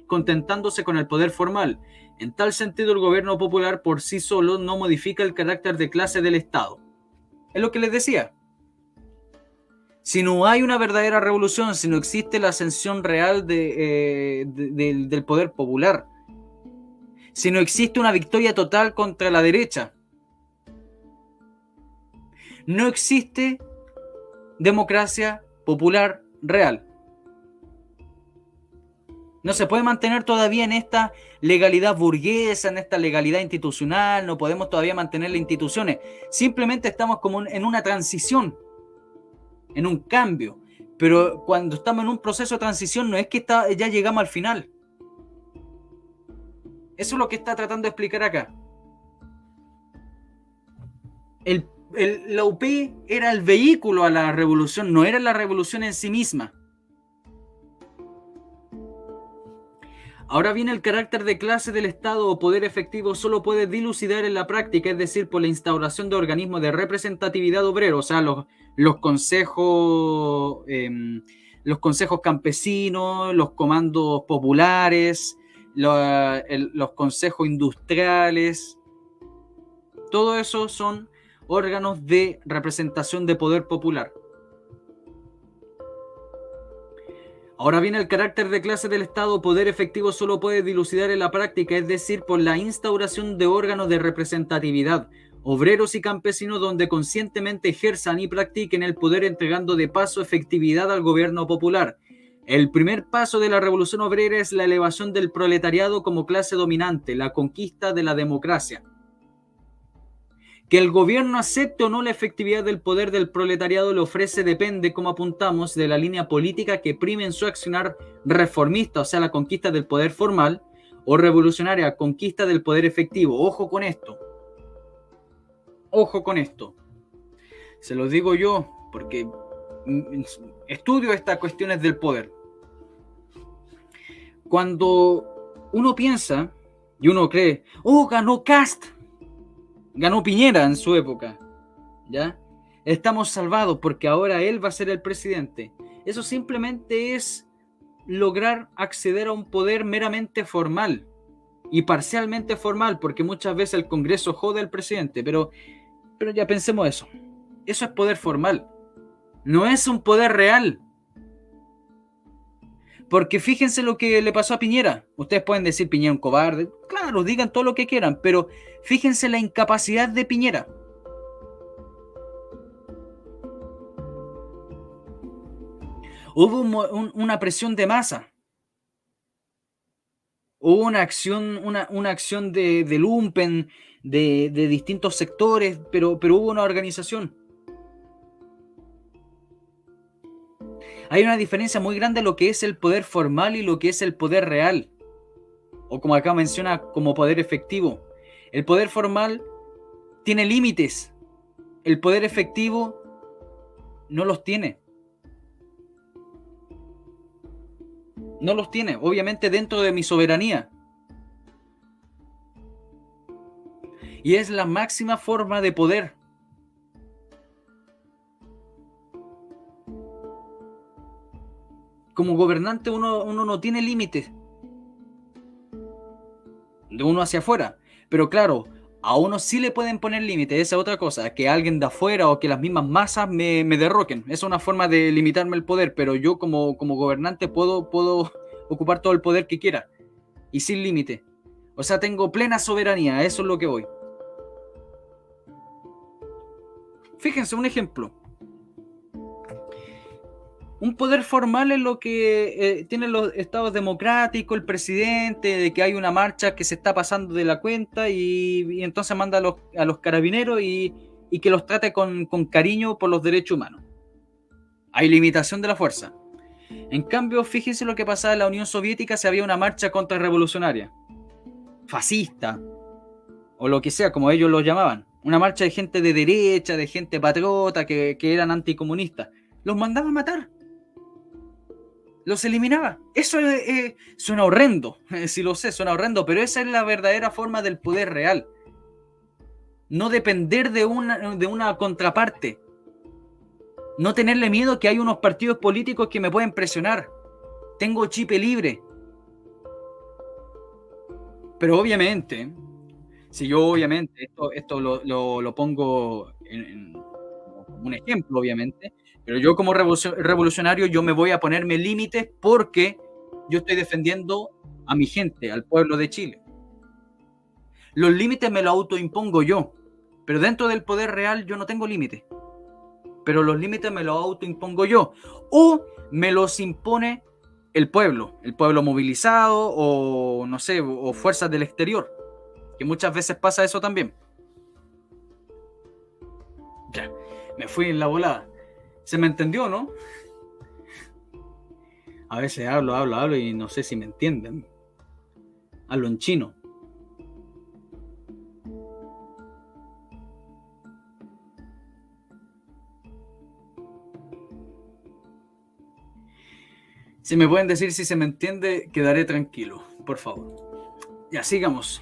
contentándose con el poder formal. En tal sentido, el gobierno popular por sí solo no modifica el carácter de clase del Estado. Es lo que les decía. Si no hay una verdadera revolución, si no existe la ascensión real del poder popular, si no existe una victoria total contra la derecha, no existe democracia popular real. No se puede mantener todavía en esta legalidad burguesa, en esta legalidad institucional, no podemos todavía mantener las instituciones. Simplemente estamos como en una transición, en un cambio. Pero cuando estamos en un proceso de transición no es que ya llegamos al final. Eso es lo que está tratando de explicar acá. La UP era el vehículo a la revolución, no era la revolución en sí misma. Ahora bien, el carácter de clase del Estado o poder efectivo solo puede dilucidar en la práctica, es decir, por la instauración de organismos de representatividad obrero, o sea, los consejos campesinos, los comandos populares, los consejos industriales. Todo eso son órganos de representación de poder popular. Ahora bien, el carácter de clase del Estado o poder efectivo solo puede dilucidar en la práctica, es decir, por la instauración de órganos de representatividad, obreros y campesinos, donde conscientemente ejerzan y practiquen el poder, entregando de paso efectividad al gobierno popular. El primer paso de la revolución obrera es la elevación del proletariado como clase dominante, la conquista de la democracia. Que el gobierno acepte o no la efectividad del poder del proletariado le ofrece depende, como apuntamos, de la línea política que prime en su accionar reformista, o sea, la conquista del poder formal, o revolucionaria, conquista del poder efectivo. Ojo con esto. Ojo con esto. Se lo digo yo porque estudio estas cuestiones del poder. Cuando uno piensa y uno cree, oh, ganó Kast, ganó Piñera en su época, ¿ya? Estamos salvados porque ahora él va a ser el presidente. Eso simplemente es lograr acceder a un poder meramente formal y parcialmente formal, porque muchas veces el Congreso jode al presidente, pero ya pensemos eso. Eso es poder formal. No es un poder real. Porque fíjense lo que le pasó a Piñera. Ustedes pueden decir Piñera un cobarde. Claro, digan todo lo que quieran, pero fíjense la incapacidad de Piñera. Hubo una presión de masa. Hubo una acción de lumpen de distintos sectores, pero hubo una organización. Hay una diferencia muy grande en lo que es el poder formal y lo que es el poder real. O como acá menciona, como poder efectivo. El poder formal tiene límites. El poder efectivo no los tiene. No los tiene, obviamente dentro de mi soberanía. Y es la máxima forma de poder. como gobernante uno no tiene límites de uno hacia afuera. Pero claro, a uno sí le pueden poner límites, esa es otra cosa, que alguien de afuera o que las mismas masas me derroquen. Esa es una forma de limitarme el poder, pero yo como gobernante puedo ocupar todo el poder que quiera y sin límite. O sea, tengo plena soberanía, eso es lo que voy. Fíjense, un ejemplo. Un poder formal es lo que tienen los estados democráticos, el presidente, de que hay una marcha que se está pasando de la cuenta y entonces manda a los carabineros y que los trate con cariño por los derechos humanos. Hay limitación de la fuerza. En cambio, fíjense lo que pasaba en la Unión Soviética si había una marcha contrarrevolucionaria, fascista, o lo que sea, como ellos lo llamaban. Una marcha de gente de derecha, de gente patriota, que eran anticomunistas. Los mandaba a matar. Los eliminaba. Eso suena horrendo, sí lo sé, suena horrendo, pero esa es la verdadera forma del poder real. No depender de una contraparte. No tenerle miedo que hay unos partidos políticos que me pueden presionar. Tengo chip libre. Pero obviamente, si yo obviamente, esto lo pongo en un ejemplo, obviamente, pero yo como revolucionario yo me voy a ponerme límites porque yo estoy defendiendo a mi gente, al pueblo de Chile. Los límites me los autoimpongo yo, pero dentro del poder real yo no tengo límites. Pero los límites me los autoimpongo yo. O me los impone el pueblo movilizado o no sé, o fuerzas del exterior, que muchas veces pasa eso también. Ya, me fui en la volada. ¿Se me entendió, no? A veces hablo y no sé si me entienden. Hablo en chino. Si me pueden decir si se me entiende, quedaré tranquilo, por favor. Ya, sigamos.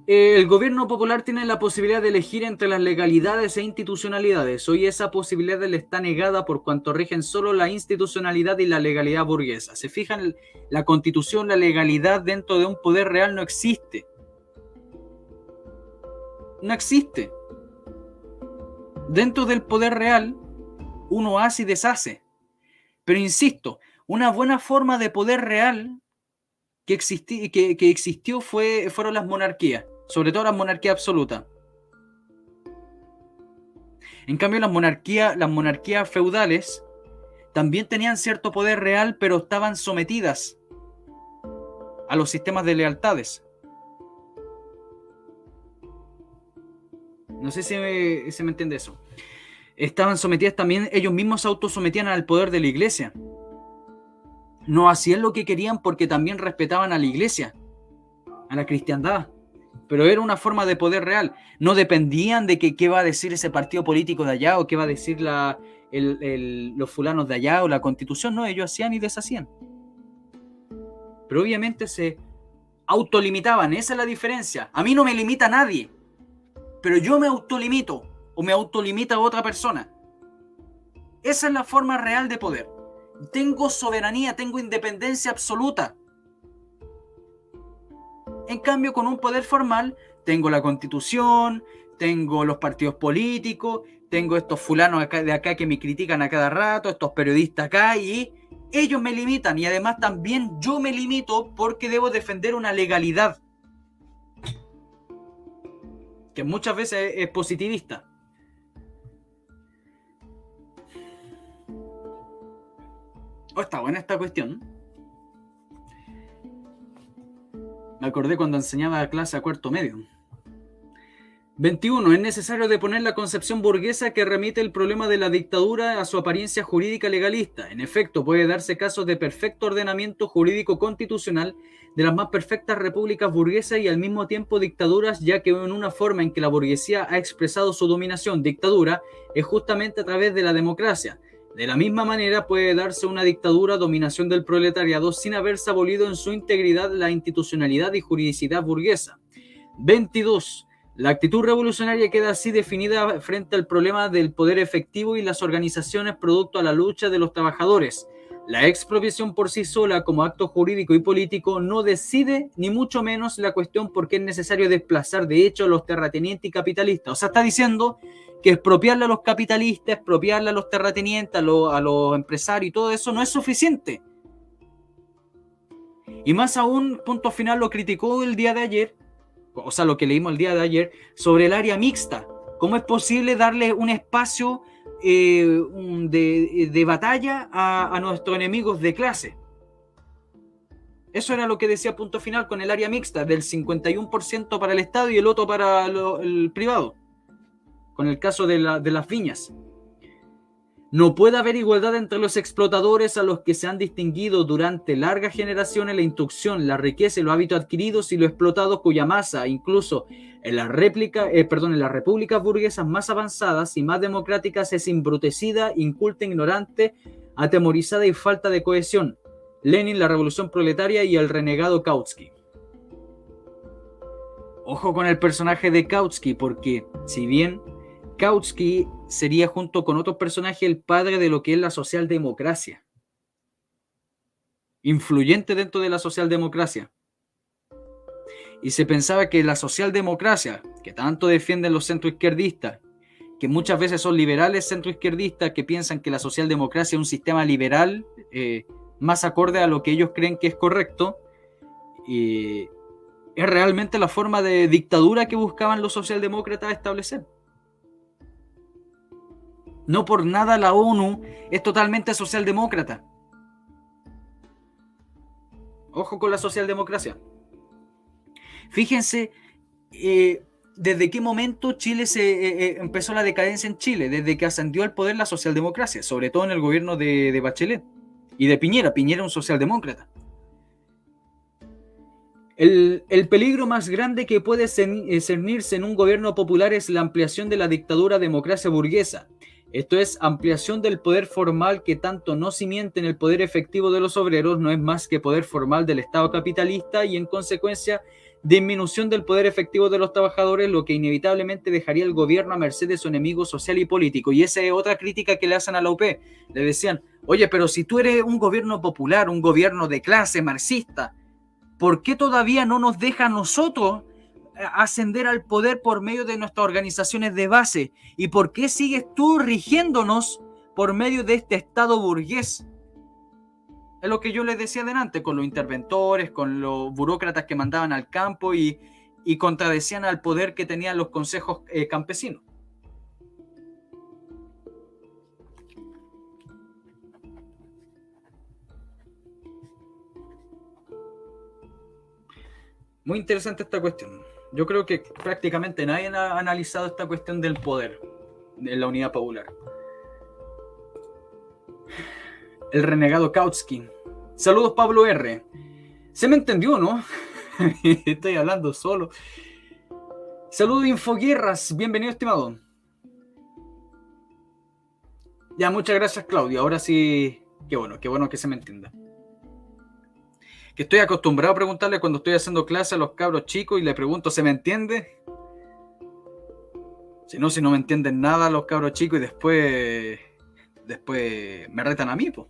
El gobierno popular tiene la posibilidad de elegir entre las legalidades e institucionalidades. Hoy esa posibilidad le está negada por cuanto rigen solo la institucionalidad y la legalidad burguesa. Se fijan, la constitución, la legalidad dentro de un poder real no existe. No existe. Dentro del poder real, uno hace y deshace. Pero insisto, una buena forma de poder real que existió fueron las monarquías, sobre todo las monarquías absolutas. En cambio, las monarquías feudales también tenían cierto poder real, pero estaban sometidas a los sistemas de lealtades. No sé si me entiende eso. Estaban sometidas también, ellos mismos se autosometían al poder de la iglesia. No hacían lo que querían porque también respetaban a la iglesia, a la cristiandad. Pero era una forma de poder real. No dependían de qué va a decir ese partido político de allá o qué va a decir los fulanos de allá o la constitución. No, ellos hacían y deshacían. Pero obviamente se autolimitaban. Esa es la diferencia. A mí no me limita nadie, pero yo me autolimito o me autolimita otra persona. Esa es la forma real de poder. Tengo soberanía, tengo independencia absoluta. En cambio, con un poder formal, tengo la constitución, tengo los partidos políticos, tengo estos fulanos de acá que me critican a cada rato, estos periodistas acá, y ellos me limitan. Y además también yo me limito porque debo defender una legalidad que muchas veces es positivista. Está buena esta cuestión. Me acordé cuando enseñaba clase a cuarto medio. 21. Es necesario deponer la concepción burguesa que remite el problema de la dictadura a su apariencia jurídica legalista. En efecto, puede darse casos de perfecto ordenamiento jurídico constitucional de las más perfectas repúblicas burguesas y al mismo tiempo dictaduras, ya que en una forma en que la burguesía ha expresado su dominación, dictadura, es justamente a través de la democracia. De la misma manera puede darse una dictadura, dominación del proletariado, sin haberse abolido en su integridad la institucionalidad y juridicidad burguesa. 22. La actitud revolucionaria queda así definida frente al problema del poder efectivo y las organizaciones producto a la lucha de los trabajadores. La expropiación por sí sola como acto jurídico y político no decide ni mucho menos la cuestión por qué es necesario desplazar de hecho a los terratenientes y capitalistas. O sea, está diciendo que expropiarle a los capitalistas, expropiarle a los terratenientes, a los empresarios y todo eso no es suficiente. Y más aún, punto final, lo criticó el día de ayer, o sea, lo que leímos el día de ayer, sobre el área mixta. ¿Cómo es posible darle un espacio de batalla a nuestros enemigos de clase? Eso era lo que decía punto final con el área mixta, del 51% para el Estado y el otro para el privado, con el caso de las viñas. No puede haber igualdad entre los explotadores a los que se han distinguido durante largas generaciones la instrucción, la riqueza y los hábitos adquiridos y los explotados cuya masa, incluso en las repúblicas burguesas más avanzadas y más democráticas, es embrutecida, inculta, ignorante, atemorizada y falta de cohesión. Lenin, la revolución proletaria y el renegado Kautsky. Ojo con el personaje de Kautsky, porque si bien Kautsky sería junto con otros personajes el padre de lo que es la socialdemocracia, influyente dentro de la socialdemocracia. Y se pensaba que la socialdemocracia, que tanto defienden los centroizquierdistas, que muchas veces son liberales centroizquierdistas, que piensan que la socialdemocracia es un sistema liberal más acorde a lo que ellos creen que es correcto, es realmente la forma de dictadura que buscaban los socialdemócratas establecer. No por nada la ONU es totalmente socialdemócrata. Ojo con la socialdemocracia. Fíjense desde qué momento Chile empezó la decadencia en Chile, desde que ascendió al poder la socialdemocracia, sobre todo en el gobierno de Bachelet y de Piñera. Piñera es un socialdemócrata. El peligro más grande que puede cernirse en un gobierno popular es la ampliación de la dictadura democracia burguesa. Esto es, ampliación del poder formal que tanto no simiente en el poder efectivo de los obreros, no es más que poder formal del Estado capitalista y en consecuencia disminución del poder efectivo de los trabajadores, lo que inevitablemente dejaría el gobierno a merced de su enemigo social y político. Y esa es otra crítica que le hacen a la UP. Le decían, oye, pero si tú eres un gobierno popular, un gobierno de clase marxista, ¿por qué todavía no nos deja a nosotros ascender al poder por medio de nuestras organizaciones de base? ¿Y por qué sigues tú rigiéndonos por medio de este Estado burgués? Es lo que yo les decía delante, con los interventores, con los burócratas que mandaban al campo y contradecían al poder que tenían los consejos campesinos. Muy interesante esta cuestión. Yo creo que prácticamente nadie ha analizado esta cuestión del poder en la unidad popular. El renegado Kautsky. Saludos, Pablo R. Se me entendió, ¿no? Estoy hablando solo. Saludos, Infoguerras. Bienvenido, estimado. Ya, muchas gracias, Claudio. Ahora sí, qué bueno que se me entienda. Que estoy acostumbrado a preguntarle cuando estoy haciendo clase a los cabros chicos y le pregunto, ¿se me entiende? Si no me entienden nada los cabros chicos y después me retan a mí, pues.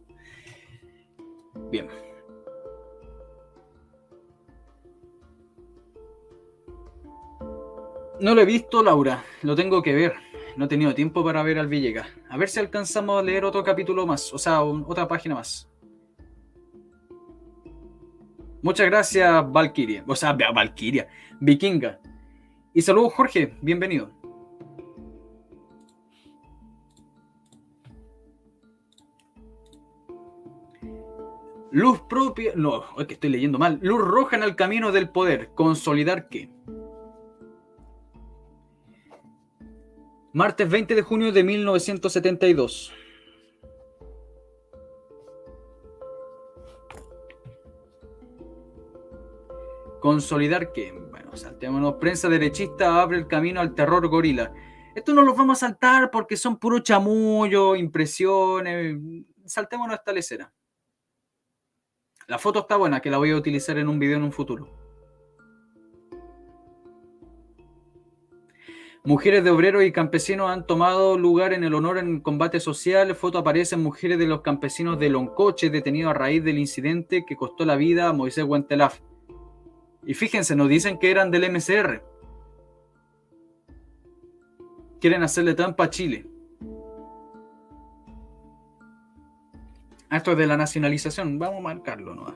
Bien. No lo he visto, Laura. Lo tengo que ver. No he tenido tiempo para ver al Villegas. A ver si alcanzamos a leer otro capítulo más. O sea, otra página más. Muchas gracias, Valkyria. O sea, Valkyria. Vikinga. Y saludos, Jorge. Bienvenido. Luz propia. No, es que estoy leyendo mal. Luz roja en el camino del poder. ¿Consolidar qué? Martes 20 de junio de 1972. ¿Consolidar qué? Bueno, saltémonos. Prensa derechista abre el camino al terror gorila. Esto no los vamos a saltar porque son puro chamullo, impresiones. Saltémonos esta lecera. La foto está buena, que la voy a utilizar en un video en un futuro. Mujeres de obreros y campesinos han tomado lugar en el honor en combate social. Foto aparecen mujeres de los campesinos de Loncoche detenidos a raíz del incidente que costó la vida a Moisés Huentelaf. Y fíjense, nos dicen que eran del MCR. Quieren hacerle trampa a Chile. Esto es de la nacionalización. Vamos a marcarlo, ¿no?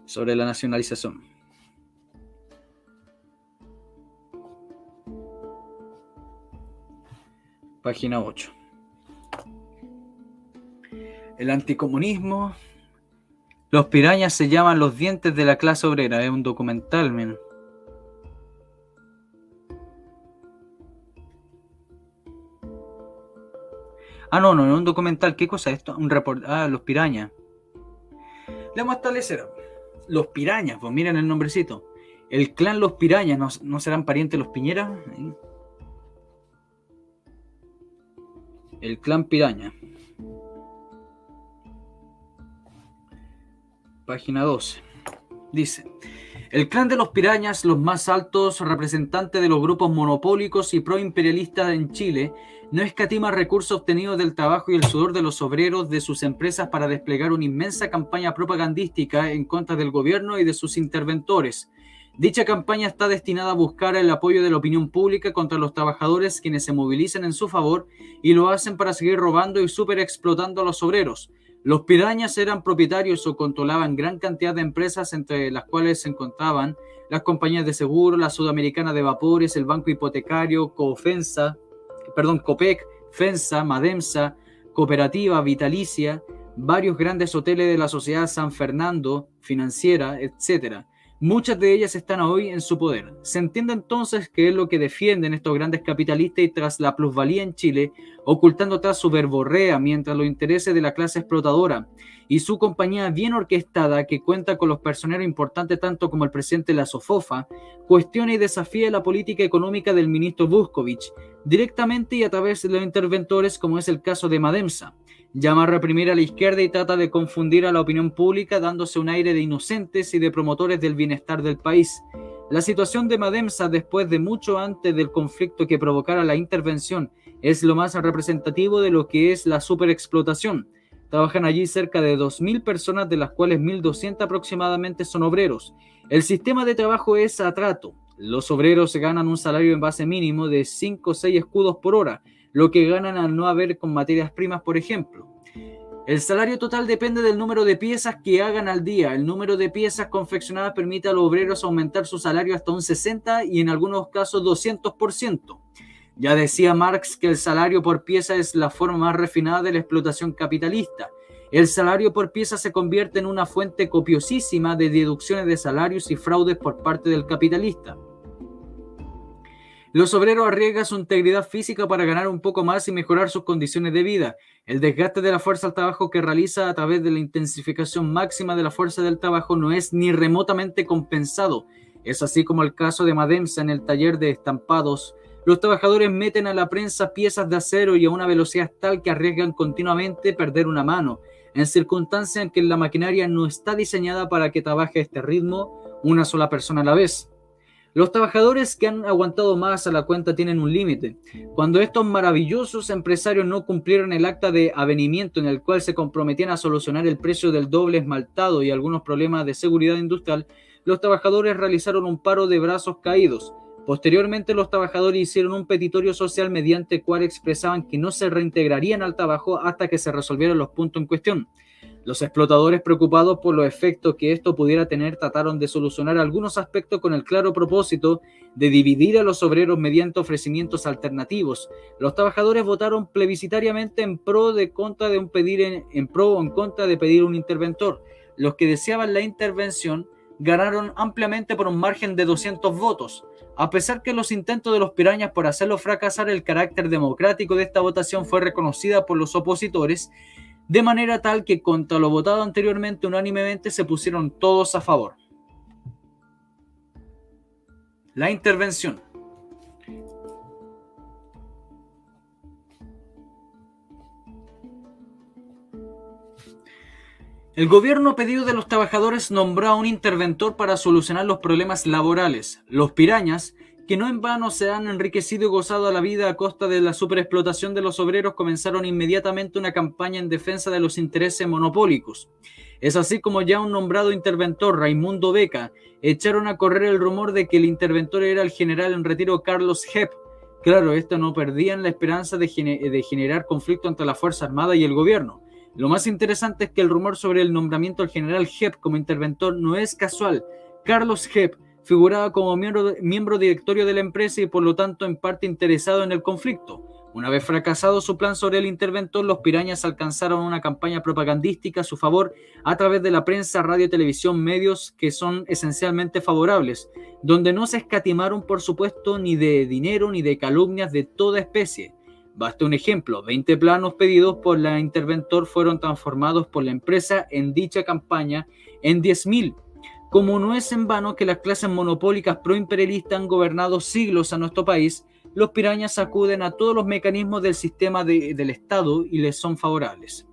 Sobre la nacionalización. Página 8. El anticomunismo. Los pirañas se llaman los dientes de la clase obrera. Es un documental, men. No, es un documental. ¿Qué cosa es esto? Un reportaje. Los pirañas. Le vamos a establecer. Los pirañas, pues miren el nombrecito. El clan Los Pirañas, ¿no serán parientes de los Piñera? El clan Piraña. Página 12. Dice: el clan de los Pirañas, los más altos representantes de los grupos monopólicos y proimperialistas en Chile, no escatima recursos obtenidos del trabajo y el sudor de los obreros de sus empresas para desplegar una inmensa campaña propagandística en contra del gobierno y de sus interventores. Dicha campaña está destinada a buscar el apoyo de la opinión pública contra los trabajadores, quienes se movilizan en su favor y lo hacen para seguir robando y superexplotando a los obreros. Los Pirañas eran propietarios o controlaban gran cantidad de empresas, entre las cuales se encontraban las compañías de seguro, la Sudamericana de Vapores, el Banco Hipotecario, Copec, FENSA, Mademsa, Cooperativa, Vitalicia, varios grandes hoteles de la Sociedad San Fernando, Financiera, etc. Muchas de ellas están hoy en su poder. Se entiende entonces que es lo que defienden estos grandes capitalistas y tras la plusvalía en Chile, ocultando tras su verborrea mientras los intereses de la clase explotadora y su compañía bien orquestada, que cuenta con los personeros importantes tanto como el presidente de la SOFOFA, cuestiona y desafía la política económica del ministro Vuskovic, directamente y a través de los interventores, como es el caso de Mademsa. Llama a reprimir a la izquierda y trata de confundir a la opinión pública dándose un aire de inocentes y de promotores del bienestar del país. La situación de Mademsa después de mucho antes del conflicto que provocara la intervención es lo más representativo de lo que es la superexplotación. Trabajan allí cerca de 2.000 personas, de las cuales 1.200 aproximadamente son obreros. El sistema de trabajo es a trato. Los obreros ganan un salario en base mínimo de 5 o 6 escudos por hora, lo que ganan al no haber con materias primas, por ejemplo. El salario total depende del número de piezas que hagan al día. El número de piezas confeccionadas permite a los obreros aumentar su salario hasta un 60% y en algunos casos 200%. Ya decía Marx que el salario por pieza es la forma más refinada de la explotación capitalista. El salario por pieza se convierte en una fuente copiosísima de deducciones de salarios y fraudes por parte del capitalista. Los obreros arriesgan su integridad física para ganar un poco más y mejorar sus condiciones de vida. El desgaste de la fuerza al trabajo que realiza a través de la intensificación máxima de la fuerza del trabajo no es ni remotamente compensado. Es así como el caso de Mademsa en el taller de estampados. Los trabajadores meten a la prensa piezas de acero y a una velocidad tal que arriesgan continuamente perder una mano, en circunstancias en que la maquinaria no está diseñada para que trabaje a este ritmo una sola persona a la vez. Los trabajadores que han aguantado más a la cuenta tienen un límite. Cuando estos maravillosos empresarios no cumplieron el acta de avenimiento en el cual se comprometían a solucionar el precio del doble esmaltado y algunos problemas de seguridad industrial, los trabajadores realizaron un paro de brazos caídos. Posteriormente, los trabajadores hicieron un petitorio social mediante el cual expresaban que no se reintegrarían al trabajo hasta que se resolvieran los puntos en cuestión. Los explotadores, preocupados por los efectos que esto pudiera tener, trataron de solucionar algunos aspectos con el claro propósito de dividir a los obreros mediante ofrecimientos alternativos. Los trabajadores votaron plebiscitariamente en pro o en contra de pedir un interventor. Los que deseaban la intervención ganaron ampliamente por un margen de 200 votos. A pesar que los intentos de los Pirañas por hacerlo fracasar, el carácter democrático de esta votación fue reconocida por los opositores, de manera tal que contra lo votado anteriormente unánimemente se pusieron todos a favor. La intervención. El gobierno, a pedido de los trabajadores, nombró a un interventor para solucionar los problemas laborales. Los Pirañas, que no en vano se han enriquecido y gozado la vida a costa de la superexplotación de los obreros, comenzaron inmediatamente una campaña en defensa de los intereses monopólicos. Es así como ya un nombrado interventor, Raimundo Beca, echaron a correr el rumor de que el interventor era el general en retiro Carlos Hepp. Claro, esto no perdían la esperanza de generar conflicto entre la Fuerza Armada y el gobierno. Lo más interesante es que el rumor sobre el nombramiento del general Hepp como interventor no es casual. Carlos Hepp figuraba como miembro directorio de la empresa y por lo tanto en parte interesado en el conflicto. Una vez fracasado su plan sobre el interventor, los pirañas alcanzaron una campaña propagandística a su favor a través de la prensa, radio, televisión, medios que son esencialmente favorables, donde no se escatimaron, por supuesto, ni de dinero ni de calumnias de toda especie. Basta un ejemplo: 20 planos pedidos por la interventor fueron transformados por la empresa en dicha campaña en 10.000. Como no es en vano que las clases monopólicas proimperialistas han gobernado siglos a nuestro país, los pirañas acuden a todos los mecanismos del sistema del Estado y les son favorables.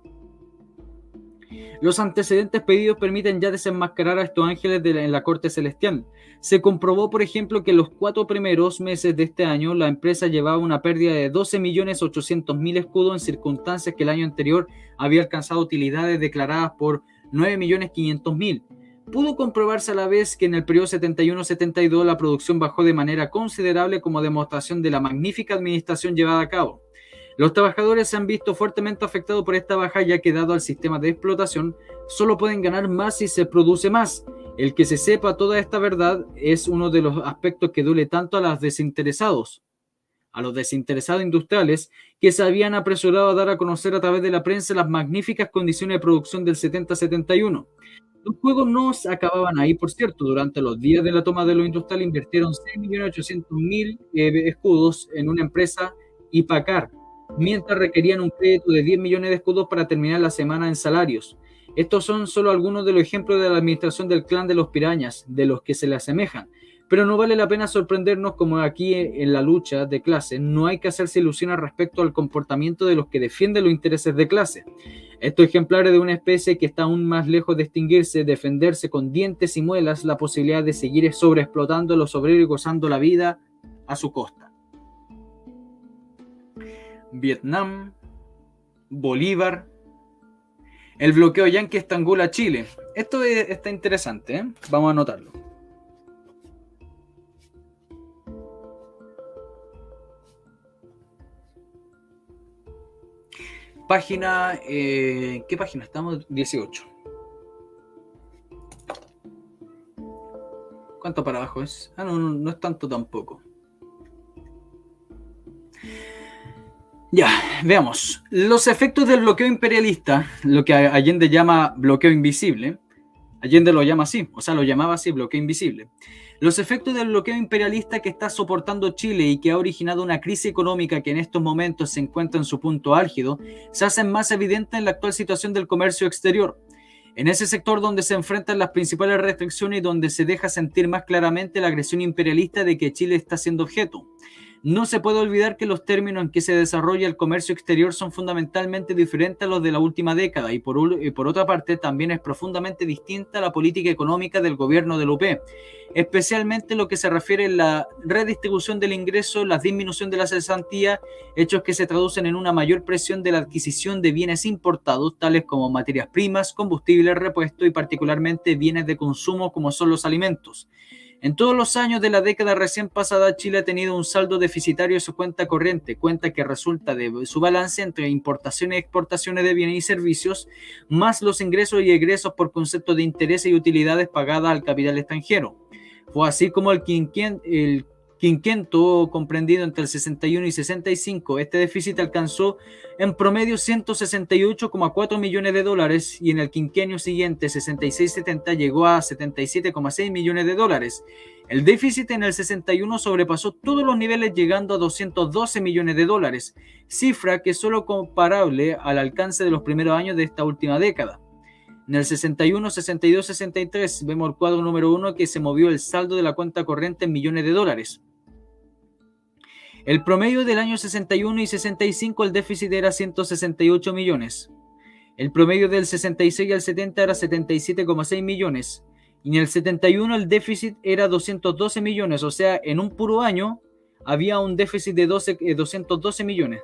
Los antecedentes pedidos permiten ya desenmascarar a estos ángeles en la corte celestial. Se comprobó, por ejemplo, que en los 4 primeros meses de este año la empresa llevaba una pérdida de 12.800.000 escudos en circunstancias que el año anterior había alcanzado utilidades declaradas por 9.500.000. Pudo comprobarse a la vez que en el periodo 71-72 la producción bajó de manera considerable como demostración de la magnífica administración llevada a cabo. Los trabajadores se han visto fuertemente afectados por esta baja, ya que dado al sistema de explotación, solo pueden ganar más si se produce más. El que se sepa toda esta verdad es uno de los aspectos que duele tanto a los desinteresados industriales, que se habían apresurado a dar a conocer a través de la prensa las magníficas condiciones de producción del 70-71. Los juegos no acababan ahí, por cierto. Durante los días de la toma de lo industrial invirtieron 6.800.000 escudos en una empresa Hipacar, mientras requerían un crédito de 10 millones de escudos para terminar la semana en salarios. Estos son solo algunos de los ejemplos de la administración del clan de los pirañas, de los que se le asemejan. Pero no vale la pena sorprendernos, como aquí en la lucha de clase no hay que hacerse ilusiones respecto al comportamiento de los que defienden los intereses de clase. Estos ejemplares de una especie que está aún más lejos de extinguirse, defenderse con dientes y muelas la posibilidad de seguir sobreexplotando a los obreros y gozando la vida a su costa. Vietnam, Bolívar, el bloqueo yanqui estrangula Chile. Esto está interesante, ¿eh? Vamos a anotarlo. Página, ¿qué página estamos? 18. ¿Cuánto para abajo es? No es tanto tampoco. Ya, veamos. Los efectos del bloqueo imperialista, lo que Allende llama bloqueo invisible. Allende lo llama así, o sea, lo llamaba así, bloqueo invisible. Los efectos del bloqueo imperialista que está soportando Chile y que ha originado una crisis económica que en estos momentos se encuentra en su punto álgido, se hacen más evidentes en la actual situación del comercio exterior. En ese sector donde se enfrentan las principales restricciones y donde se deja sentir más claramente la agresión imperialista de que Chile está siendo objeto. No se puede olvidar que los términos en que se desarrolla el comercio exterior son fundamentalmente diferentes a los de la última década y por otra parte también es profundamente distinta a la política económica del gobierno del UP, especialmente lo que se refiere a la redistribución del ingreso, la disminución de la cesantía, hechos que se traducen en una mayor presión de la adquisición de bienes importados, tales como materias primas, combustibles, repuestos y particularmente bienes de consumo como son los alimentos. En todos los años de la década recién pasada, Chile ha tenido un saldo deficitario en su cuenta corriente, cuenta que resulta de su balance entre importaciones y exportaciones de bienes y servicios, más los ingresos y egresos por concepto de intereses y utilidades pagadas al capital extranjero. Fue así como el quinquenio comprendido entre el 61 y 65, este déficit alcanzó en promedio 168,4 millones de dólares y en el quinquenio siguiente, 66-70, llegó a 77,6 millones de dólares. El déficit en el 61 sobrepasó todos los niveles llegando a 212 millones de dólares, cifra que es solo comparable al alcance de los primeros años de esta última década. En el 61, 62, 63 vemos el cuadro número 1 que se movió el saldo de la cuenta corriente en millones de dólares. El promedio del año 61 y 65 el déficit era 168 millones. El promedio del 66 al 70 era 77,6 millones. Y en el 71 el déficit era 212 millones, o sea, en un puro año había un déficit de 212 millones.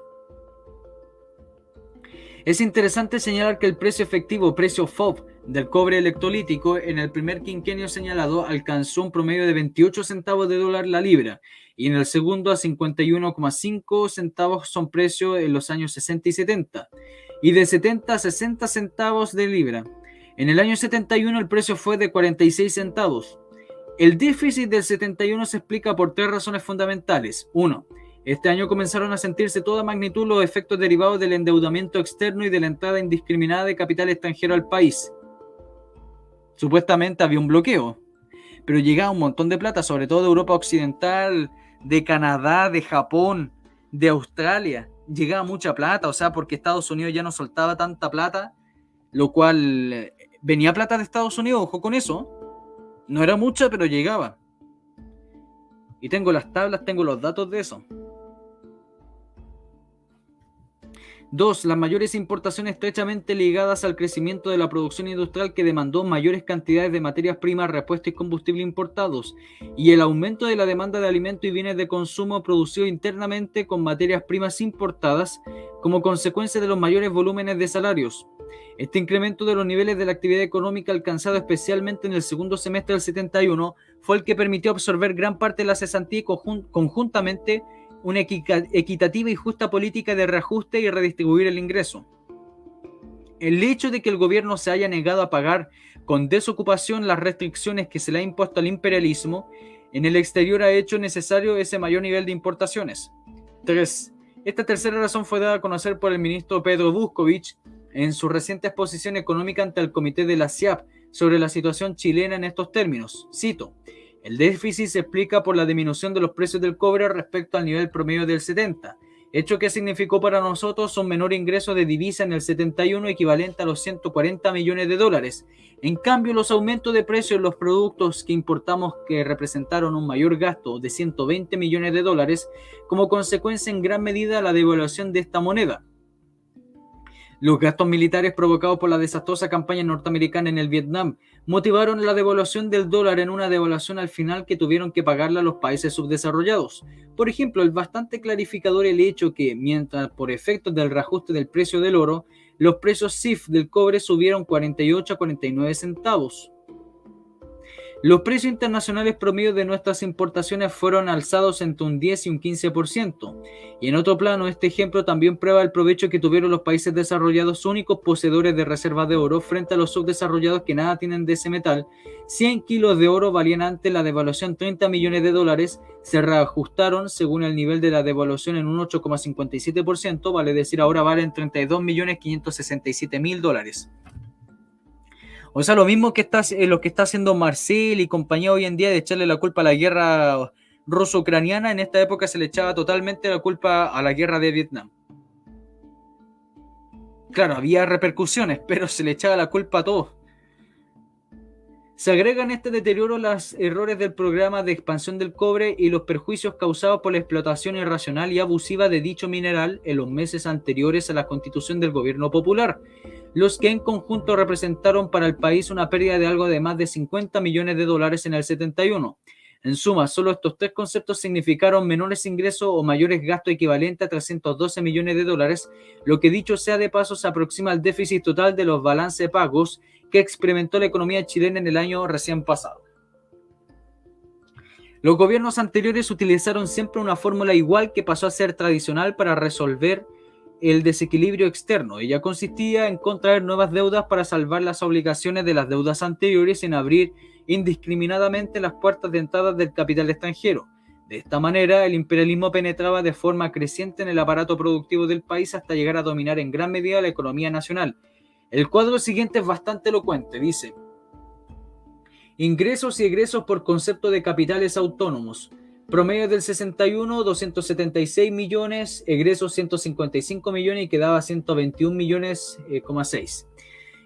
Es interesante señalar que el precio efectivo, precio FOB, del cobre electrolítico en el primer quinquenio señalado alcanzó un promedio de 28 centavos de dólar la libra y en el segundo a 51,5 centavos son precios en los años 60 y 70 y de 70 a 60 centavos de libra. En el año 71 el precio fue de 46 centavos. El déficit del 71 se explica por tres razones fundamentales. 1. Este año comenzaron a sentirse toda magnitud los efectos derivados del endeudamiento externo y de la entrada indiscriminada de capital extranjero al país. Supuestamente había un bloqueo, pero llegaba un montón de plata, sobre todo de Europa Occidental, de Canadá, de Japón, de Australia. Llegaba mucha plata, o sea, porque Estados Unidos ya no soltaba tanta plata, lo cual venía plata de Estados Unidos, ojo con eso. No era mucha, pero llegaba. Y tengo las tablas, tengo los datos de eso. 2. Las mayores importaciones estrechamente ligadas al crecimiento de la producción industrial que demandó mayores cantidades de materias primas, repuestos y combustible importados, y el aumento de la demanda de alimentos y bienes de consumo producido internamente con materias primas importadas como consecuencia de los mayores volúmenes de salarios. Este incremento de los niveles de la actividad económica alcanzado especialmente en el segundo semestre del 71 fue el que permitió absorber gran parte de la cesantía y conjuntamente una equitativa y justa política de reajuste y redistribuir el ingreso. El hecho de que el gobierno se haya negado a pagar con desocupación las restricciones que se le ha impuesto al imperialismo en el exterior ha hecho necesario ese mayor nivel de importaciones. 3. Esta tercera razón fue dada a conocer por el ministro Pedro Vuskovic en su reciente exposición económica ante el comité de la CIAP sobre la situación chilena en estos términos. Cito: el déficit se explica por la disminución de los precios del cobre respecto al nivel promedio del 70, hecho que significó para nosotros un menor ingreso de divisa en el 71 equivalente a los 140 millones de dólares. En cambio, los aumentos de precios en los productos que importamos que representaron un mayor gasto de 120 millones de dólares como consecuencia en gran medida de la devaluación de esta moneda. Los gastos militares provocados por la desastrosa campaña norteamericana en el Vietnam motivaron la devaluación del dólar en una devaluación al final que tuvieron que pagarle a los países subdesarrollados. Por ejemplo, es bastante clarificador el hecho que, mientras por efectos del reajuste del precio del oro, los precios CIF del cobre subieron 48 a 49 centavos. Los precios internacionales promedio de nuestras importaciones fueron alzados entre un 10 y un 15%. Y en otro plano, este ejemplo también prueba el provecho que tuvieron los países desarrollados únicos poseedores de reservas de oro frente a los subdesarrollados que nada tienen de ese metal. 100 kilos de oro valían antes la devaluación 30 millones de dólares, se reajustaron según el nivel de la devaluación en un 8,57%, vale decir ahora valen 32.567.000 dólares. O sea, lo mismo que lo que está haciendo Marcel y compañía hoy en día de echarle la culpa a la guerra ruso-ucraniana, en esta época se le echaba totalmente la culpa a la guerra de Vietnam. Claro, había repercusiones, pero se le echaba la culpa a todos. Se agregan este deterioro los errores del programa de expansión del cobre y los perjuicios causados por la explotación irracional y abusiva de dicho mineral en los meses anteriores a la constitución del gobierno popular, los que en conjunto representaron para el país una pérdida de algo de más de 50 millones de dólares en el 71. En suma, solo estos tres conceptos significaron menores ingresos o mayores gastos equivalentes a 312 millones de dólares, lo que dicho sea de paso se aproxima al déficit total de los balances de pagos que experimentó la economía chilena en el año recién pasado. Los gobiernos anteriores utilizaron siempre una fórmula igual que pasó a ser tradicional para resolver el desequilibrio externo. Ella consistía en contraer nuevas deudas para salvar las obligaciones de las deudas anteriores y en abrir indiscriminadamente las puertas de entrada del capital extranjero. De esta manera, el imperialismo penetraba de forma creciente en el aparato productivo del país hasta llegar a dominar en gran medida la economía nacional. El cuadro siguiente es bastante elocuente, dice: ingresos y egresos por concepto de capitales autónomos. Promedio del 61, 276 millones, egresos 155 millones y quedaba 121 millones, 6.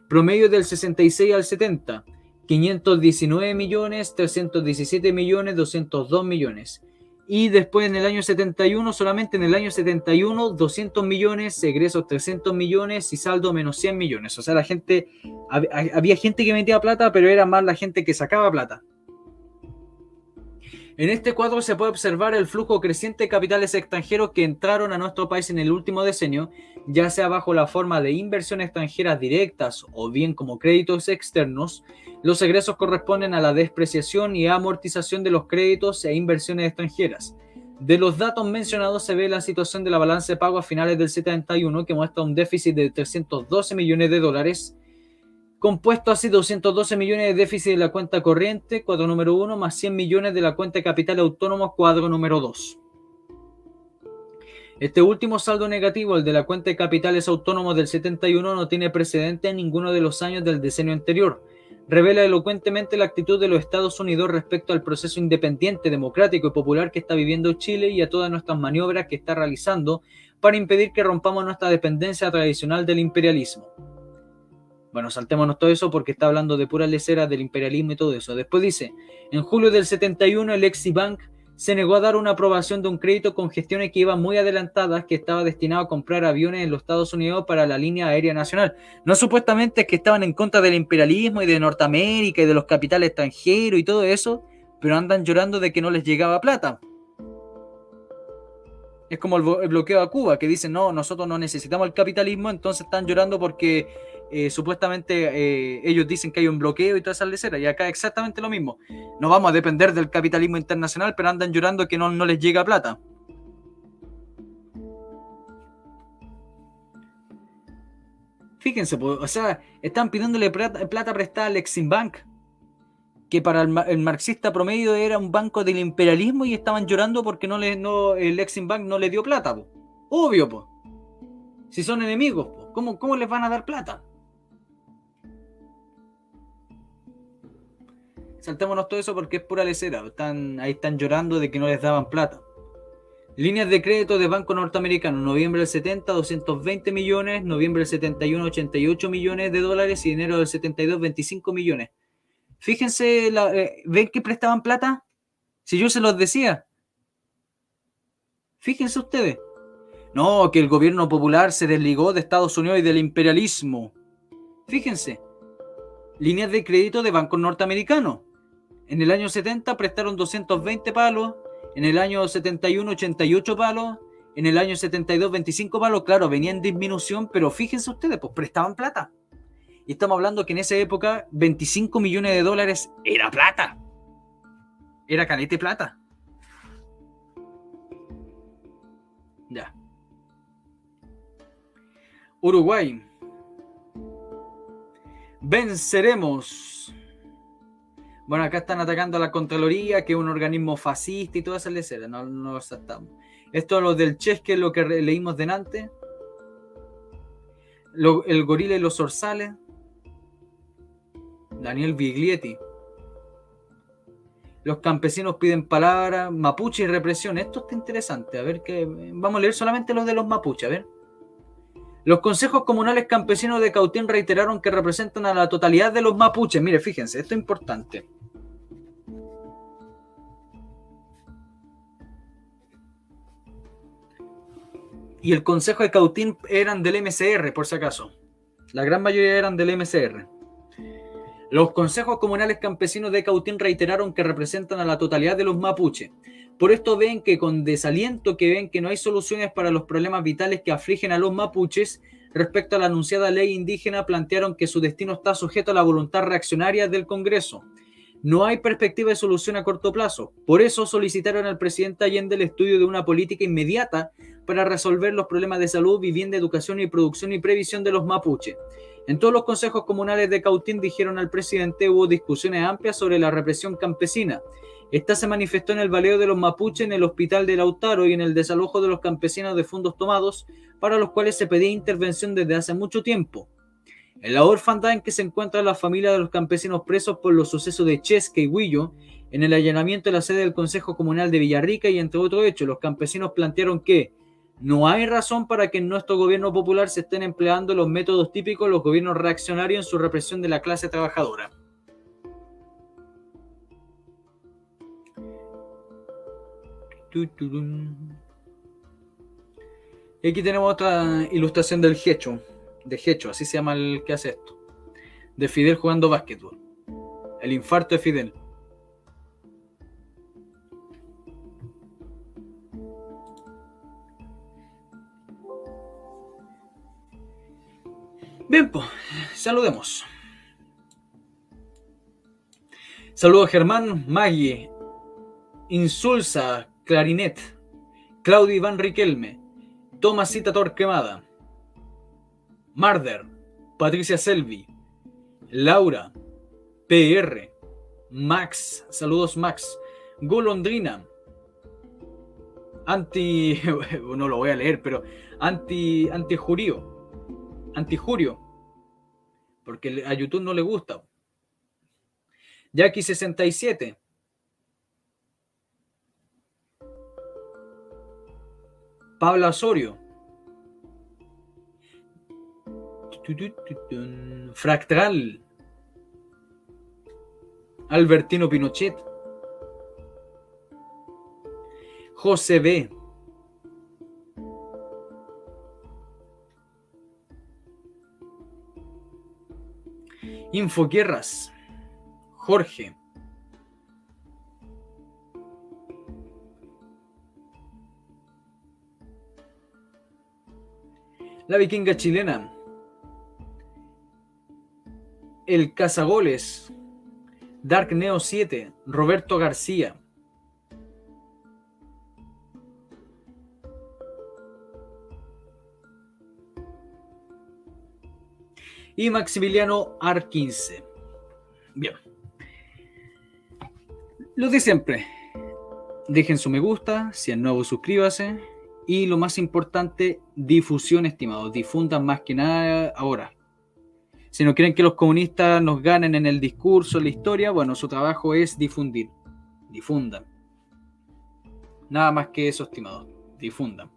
Promedio del 66 al 70, 519 millones, 317 millones, 202 millones. Y después en el año 71, solamente en el año 71, 200 millones, egresos 300 millones y saldo menos 100 millones. O sea, la gente, había gente que metía plata, pero era más la gente que sacaba plata. En este cuadro se puede observar el flujo creciente de capitales extranjeros que entraron a nuestro país en el último decenio, ya sea bajo la forma de inversión extranjeras directas o bien como créditos externos. Los egresos corresponden a la despreciación y amortización de los créditos e inversiones extranjeras. De los datos mencionados se ve la situación de la balanza de pago a finales del 71, que muestra un déficit de 312 millones de dólares, compuesto así 212 millones de déficit de la cuenta corriente, cuadro número 1, más 100 millones de la cuenta de capital autónomo, cuadro número 2. Este último saldo negativo, el de la cuenta de capitales autónomos del 71, no tiene precedente en ninguno de los años del decenio anterior. Revela elocuentemente la actitud de los Estados Unidos respecto al proceso independiente, democrático y popular que está viviendo Chile y a todas nuestras maniobras que está realizando para impedir que rompamos nuestra dependencia tradicional del imperialismo. Bueno, saltémonos todo eso porque está hablando de puras leceras del imperialismo y todo eso. Después dice, en julio del 71 el Eximbank se negó a dar una aprobación de un crédito con gestiones que iban muy adelantadas, que estaba destinado a comprar aviones en los Estados Unidos para la línea aérea nacional. No supuestamente es que estaban en contra del imperialismo y de Norteamérica y de los capitales extranjeros y todo eso, pero andan llorando de que no les llegaba plata. Es como el bloqueo a Cuba, que dicen, no, nosotros no necesitamos el capitalismo, entonces están llorando porque supuestamente ellos dicen que hay un bloqueo y todas esas leceras. Y acá exactamente lo mismo. No vamos a depender del capitalismo internacional, pero andan llorando que no les llega plata. Fíjense, o sea, están pidiéndole plata prestada al Eximbank, que para el marxista promedio era un banco del imperialismo, y estaban llorando porque el Eximbank no le dio plata. Po. Obvio, po. Si son enemigos, po. ¿Cómo les van a dar plata? Saltémonos todo eso porque es pura lecera. Ahí están llorando de que no les daban plata. Líneas de crédito de banco norteamericano. Noviembre del 70, 220 millones. Noviembre del 71, 88 millones de dólares. Y enero del 72, 25 millones. Fíjense, ¿ven que prestaban plata? Si yo se los decía. Fíjense ustedes. No, que el gobierno popular se desligó de Estados Unidos y del imperialismo. Fíjense. Líneas de crédito de bancos norteamericanos. En el año 70 prestaron 220 palos. En el año 71, 88 palos. En el año 72, 25 palos. Claro, venía en disminución, pero fíjense ustedes, pues prestaban plata. Y estamos hablando que en esa época 25 millones de dólares era plata. Era calete plata. Ya. Uruguay. Venceremos. Bueno, acá están atacando a la Contraloría, que es un organismo fascista y todas esas leceras. No lo aceptamos. Esto es lo del Chess, que es lo que leímos delante. El gorila y los zorzales. Daniel Biglietti. Los campesinos piden palabras. Mapuche y represión. Esto está interesante. A ver qué. Vamos a leer solamente los de los mapuches. A ver. Los consejos comunales campesinos de Cautín reiteraron que representan a la totalidad de los mapuches. Mire, fíjense, esto es importante. Y el consejo de Cautín eran del MCR, por si acaso. La gran mayoría eran del MCR. Los consejos comunales campesinos de Cautín reiteraron que representan a la totalidad de los mapuches. Por esto ven que con desaliento, que ven que no hay soluciones para los problemas vitales que afligen a los mapuches. Respecto a la anunciada ley indígena, plantearon que su destino está sujeto a la voluntad reaccionaria del Congreso. No hay perspectiva de solución a corto plazo. Por eso solicitaron al presidente Allende el estudio de una política inmediata para resolver los problemas de salud, vivienda, educación y producción y previsión de los mapuches. En todos los consejos comunales de Cautín, dijeron al presidente, hubo discusiones amplias sobre la represión campesina. Esta se manifestó en el baleo de los mapuches en el hospital de Lautaro y en el desalojo de los campesinos de fondos tomados, para los cuales se pedía intervención desde hace mucho tiempo. En la orfandad en que se encuentran las familias de los campesinos presos por los sucesos de Chesca y Huillo, en el allanamiento de la sede del Consejo Comunal de Villarrica y entre otros hechos, los campesinos plantearon que no hay razón para que en nuestro gobierno popular se estén empleando los métodos típicos de los gobiernos reaccionarios en su represión de la clase trabajadora. Y aquí tenemos otra ilustración del Hecho, de Hecho, así se llama el que hace esto, de Fidel jugando básquetbol. El infarto de Fidel. Bien, pues, saludemos. Saludos a Germán Maggi, Insulsa, Clarinet, Claudio Iván Riquelme, Tomasita Torquemada, Marder, Patricia Selvi, Laura, PR, Max, saludos Max, Golondrina, no lo voy a leer, pero Antijurio, porque a YouTube no le gusta. Jackie 67, Pablo Osorio, Fractal, Albertino Pinochet, José B, Infoguerras, Jorge, La Vikinga Chilena, El Cazagoles, Dark Neo 7, Roberto García, y Maximiliano Ar 15. Bien. Lo de siempre. Dejen su me gusta, si es nuevo suscríbase y lo más importante, difusión, estimados. Difundan más que nada ahora. Si no quieren que los comunistas nos ganen en el discurso, en la historia, bueno, su trabajo es difundir. Difundan. Nada más que eso, estimados. Difundan.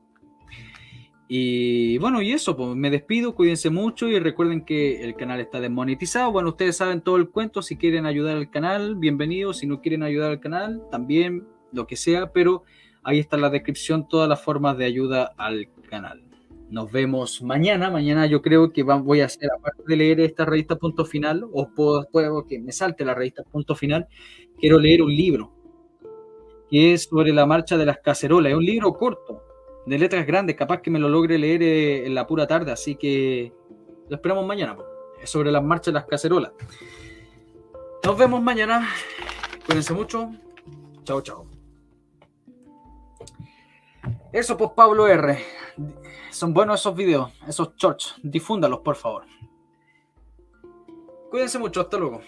Y bueno, y eso, pues me despido, cuídense mucho y recuerden que el canal está desmonetizado. Bueno, ustedes saben todo el cuento, si quieren ayudar al canal, bienvenidos, si no quieren ayudar al canal, también, lo que sea, pero ahí está en la descripción todas las formas de ayuda al canal. Nos vemos mañana. Mañana yo creo que voy a hacer, aparte de leer esta revista Punto Final, o puedo que me salte la revista Punto Final, quiero leer un libro que es sobre la marcha de las cacerolas. Es un libro corto, de letras grandes, capaz que me lo logre leer en la pura tarde, así que lo esperamos mañana. Es sobre las marchas de las cacerolas. Nos vemos mañana. Cuídense mucho. Chao, chao. Eso pues, Pablo R. Son buenos esos videos, esos shorts. Difúndalos, por favor. Cuídense mucho. Hasta luego.